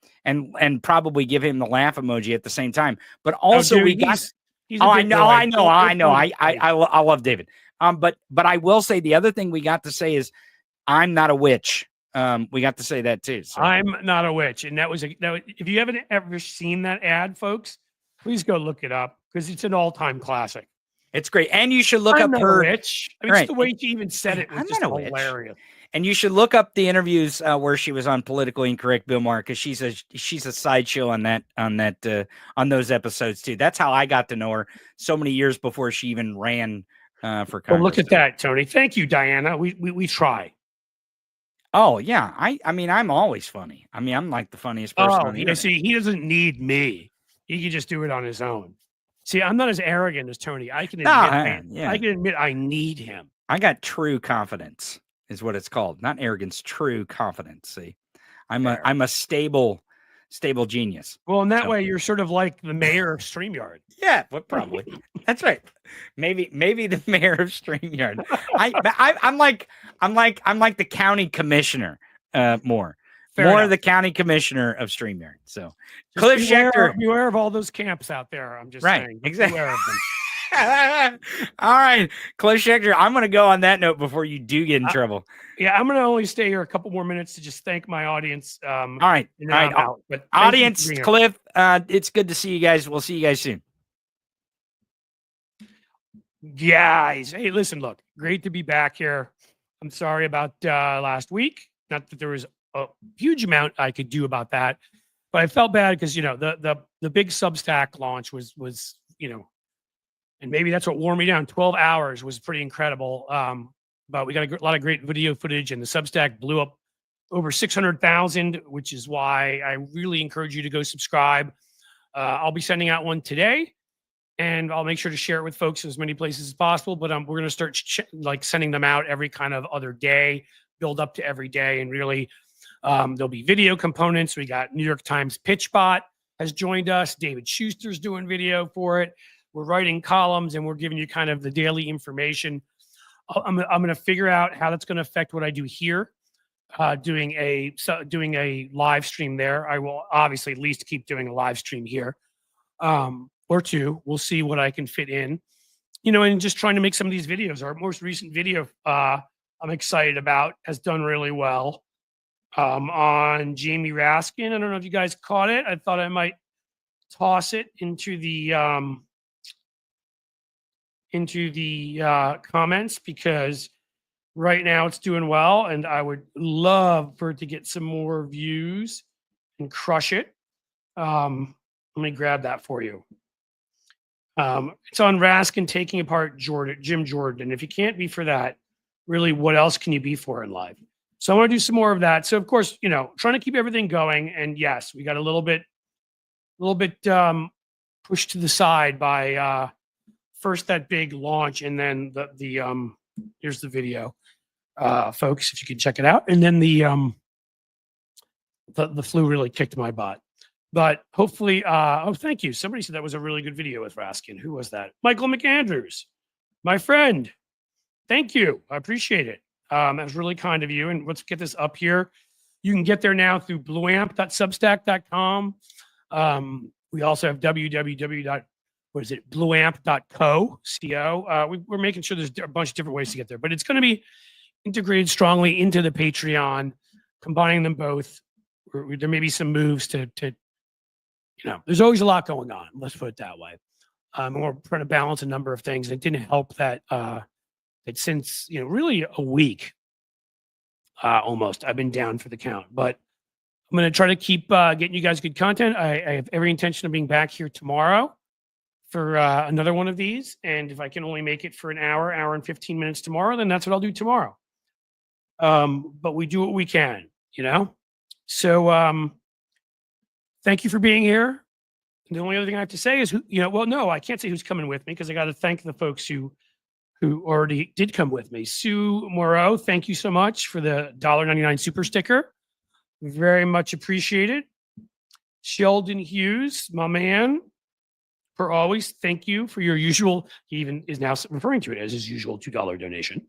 probably give him the laugh emoji at the same time. But also I love David. But I will say the other thing we got to say is I'm not a witch. We got to say that too. So. I'm not a witch, and that was if you haven't ever seen that ad, folks, please go look it up because it's an all-time classic. It's great, and you should look up her witch. I mean, the way she even said it was just hilarious. And you should look up the interviews where she was on Politically Incorrect Bill Maher, because she's a sideshow on those episodes too. That's how I got to know her so many years before she even ran for Congress. Well, look at that, Tony. Thank you, Diana. We try. Oh yeah, I mean I'm always funny. I mean I'm like the funniest person on the internet. See, he doesn't need me. He can just do it on his own. See, I'm not as arrogant as Tony. I can admit I need him. I got true confidence is what it's called. Not arrogance, true confidence. See, I'm a stable genius. Well, in that way, you're sort of like the mayor of StreamYard. Yeah, but probably. That's right. Maybe the mayor of StreamYard. I'm like the county commissioner. More the county commissioner of StreamYard. So Cliff Schechter, beware of all those camps out there. I'm just saying. Exactly. Beware of them. All right, Cliff Schechter, I'm going to go on that note before you do get in trouble. Yeah, I'm going to only stay here a couple more minutes to just thank my audience. All right. But audience, Cliff, it's good to see you guys. We'll see you guys soon. Guys, hey, listen, look, great to be back here. I'm sorry about last week. Not that there was a huge amount I could do about that, but I felt bad because the big Substack launch was and maybe that's what wore me down. 12 hours was pretty incredible. But we got a lot of great video footage, and the Substack blew up over 600,000, which is why I really encourage you to go subscribe. I'll be sending out one today, and I'll make sure to share it with folks in as many places as possible. But we're going to start sending them out every kind of other day, build up to every day, and really there'll be video components. We got New York Times PitchBot has joined us. David Schuster's doing video for it. We're writing columns, and we're giving you kind of the daily information. I'm going to figure out how that's going to affect what I do here, doing a live stream there. I will obviously at least keep doing a live stream here, or two. We'll see what I can fit in, and just trying to make some of these videos. Our most recent video I'm excited about has done really well on Jamie Raskin. I don't know if you guys caught it. I thought I might toss it into the comments, because right now it's doing well, and I would love for it to get some more views and crush it. Let me grab that for you. It's on Raskin taking apart Jim Jordan. If you can't be for that, really, what else can you be for in life? So I want to do some more of that. So of course, trying to keep everything going. And yes, we got a little bit pushed to the side by first that big launch, and then the here's the video, folks, if you could check it out. And then the flu really kicked my butt. But hopefully, oh, thank you. Somebody said that was a really good video with Raskin. Who was that? Michael McAndrews, my friend. Thank you. I appreciate it. That was really kind of you. And let's get this up here. You can get there now through blueamp.substack.com. We also have blueamp.co. We're making sure there's a bunch of different ways to get there, but it's going to be integrated strongly into the Patreon, combining them both. There may be some moves to there's always a lot going on. Let's put it that way. And we're trying to balance a number of things. It didn't help that that since really a week, almost, I've been down for the count. But I'm going to try to keep getting you guys good content. I have every intention of being back here tomorrow for another one of these. And if I can only make it for an hour and 15 minutes tomorrow, then that's what I'll do tomorrow. But we do what we can, So thank you for being here. And the only other thing I have to say is, well, no, I can't say who's coming with me, because I got to thank the folks who already did come with me. Sue Moreau, thank you so much for the $1.99 super sticker. Very much appreciated. Sheldon Hughes, my man, for always, thank you for your usual, he even is now referring to it as his usual $2 donation.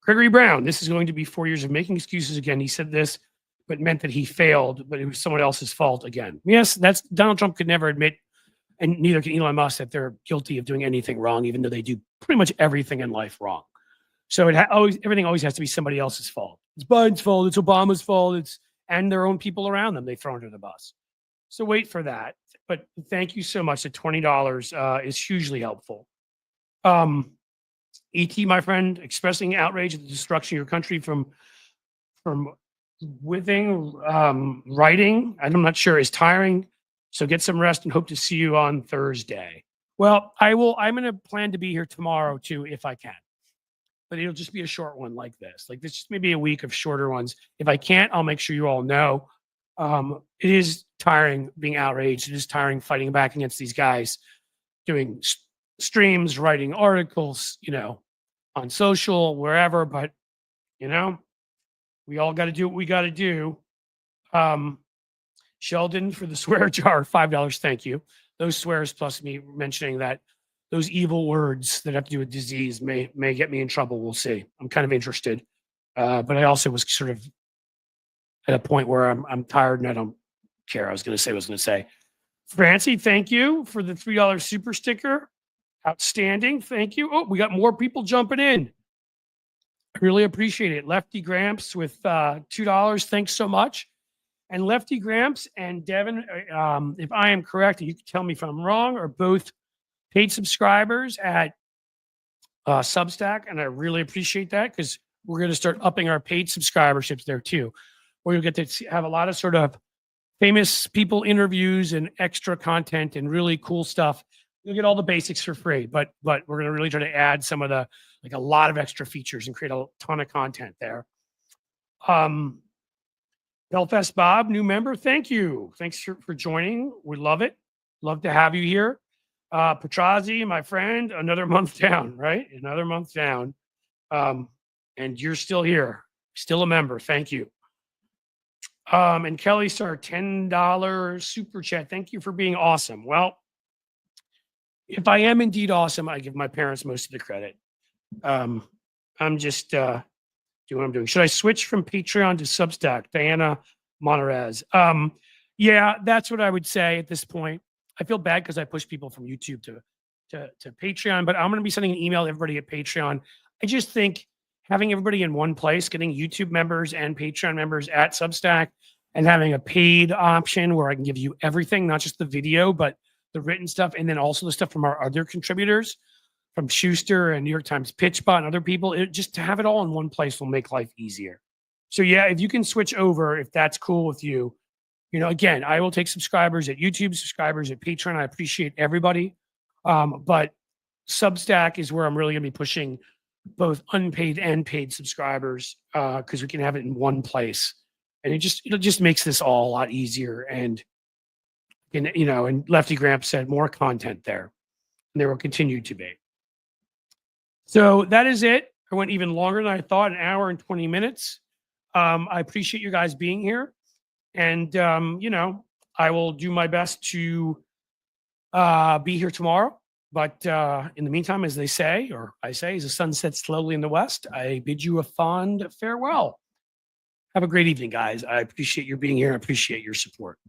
Gregory Brown, this is going to be 4 years of making excuses again. He said this, but meant that he failed, but it was someone else's fault again. Yes, that's Donald Trump could never admit, and neither can Elon Musk, that they're guilty of doing anything wrong, even though they do pretty much everything in life wrong. So everything always has to be somebody else's fault. It's Biden's fault. It's Obama's fault. And their own people around them they throw under the bus. So wait for that. But thank you so much. The $20 is hugely helpful. ET, my friend, expressing outrage at the destruction of your country from within writing, I'm not sure, is tiring. So get some rest and hope to see you on Thursday. Well, I'm going to plan to be here tomorrow too, if I can. But it'll just be a short one like this. Like this, just maybe a week of shorter ones. If I can't, I'll make sure you all know. It is tiring being outraged. It is tiring fighting back against these guys, doing streams, writing articles, on social, wherever. But, we all got to do what we got to do. Sheldon, for the swear jar, $5. Thank you. Those swears, plus me mentioning that those evil words that have to do with disease may get me in trouble. We'll see. I'm kind of interested. But I also was sort of at a point where I'm tired and I don't care. I was going to say. Francie, thank you for the $3 super sticker. Outstanding. Thank you. Oh, we got more people jumping in. I really appreciate it. Lefty Gramps with $2. Thanks so much. And Lefty Gramps and Devin, if I am correct, you can tell me if I'm wrong, are both paid subscribers at Substack. And I really appreciate that, because we're going to start upping our paid subscriberships there too, where you'll get to have a lot of sort of famous people interviews and extra content and really cool stuff. You'll get all the basics for free, but we're going to really try to add some of a lot of extra features and create a ton of content there. Belfast Bob, new member, thank you. Thanks for joining. We love it. Love to have you here. Petrazi, my friend, another month down, right? Another month down. And you're still here, still a member. Thank you. And Kelly Star, $10 super chat. Thank you for being awesome. Well, if I am indeed awesome, I give my parents most of the credit. I'm just doing what I'm doing. Should I switch from Patreon to Substack? Diana Monterez. Yeah, that's what I would say at this point. I feel bad because I push people from YouTube to Patreon, but I'm going to be sending an email to everybody at Patreon. I just think having everybody in one place, getting YouTube members and Patreon members at Substack, and having a paid option where I can give you everything, not just the video, but the written stuff, and then also the stuff from our other contributors, from Schuster and New York Times PitchBot and other people. Just to have it all in one place will make life easier. So yeah, if you can switch over, if that's cool with you, again, I will take subscribers at YouTube, subscribers at Patreon. I appreciate everybody. But Substack is where I'm really going to be pushing both unpaid and paid subscribers, because we can have it in one place, and it just makes this all a lot easier. And and Lefty Gramps said more content there, and there will continue to be. So that is it. I went even longer than I thought, an hour and 20 minutes. I appreciate you guys being here, and I will do my best to be here tomorrow. But in the meantime, as they say, or I say, as the sun sets slowly in the west, I bid you a fond farewell. Have a great evening, guys. I appreciate your being here. I appreciate your support.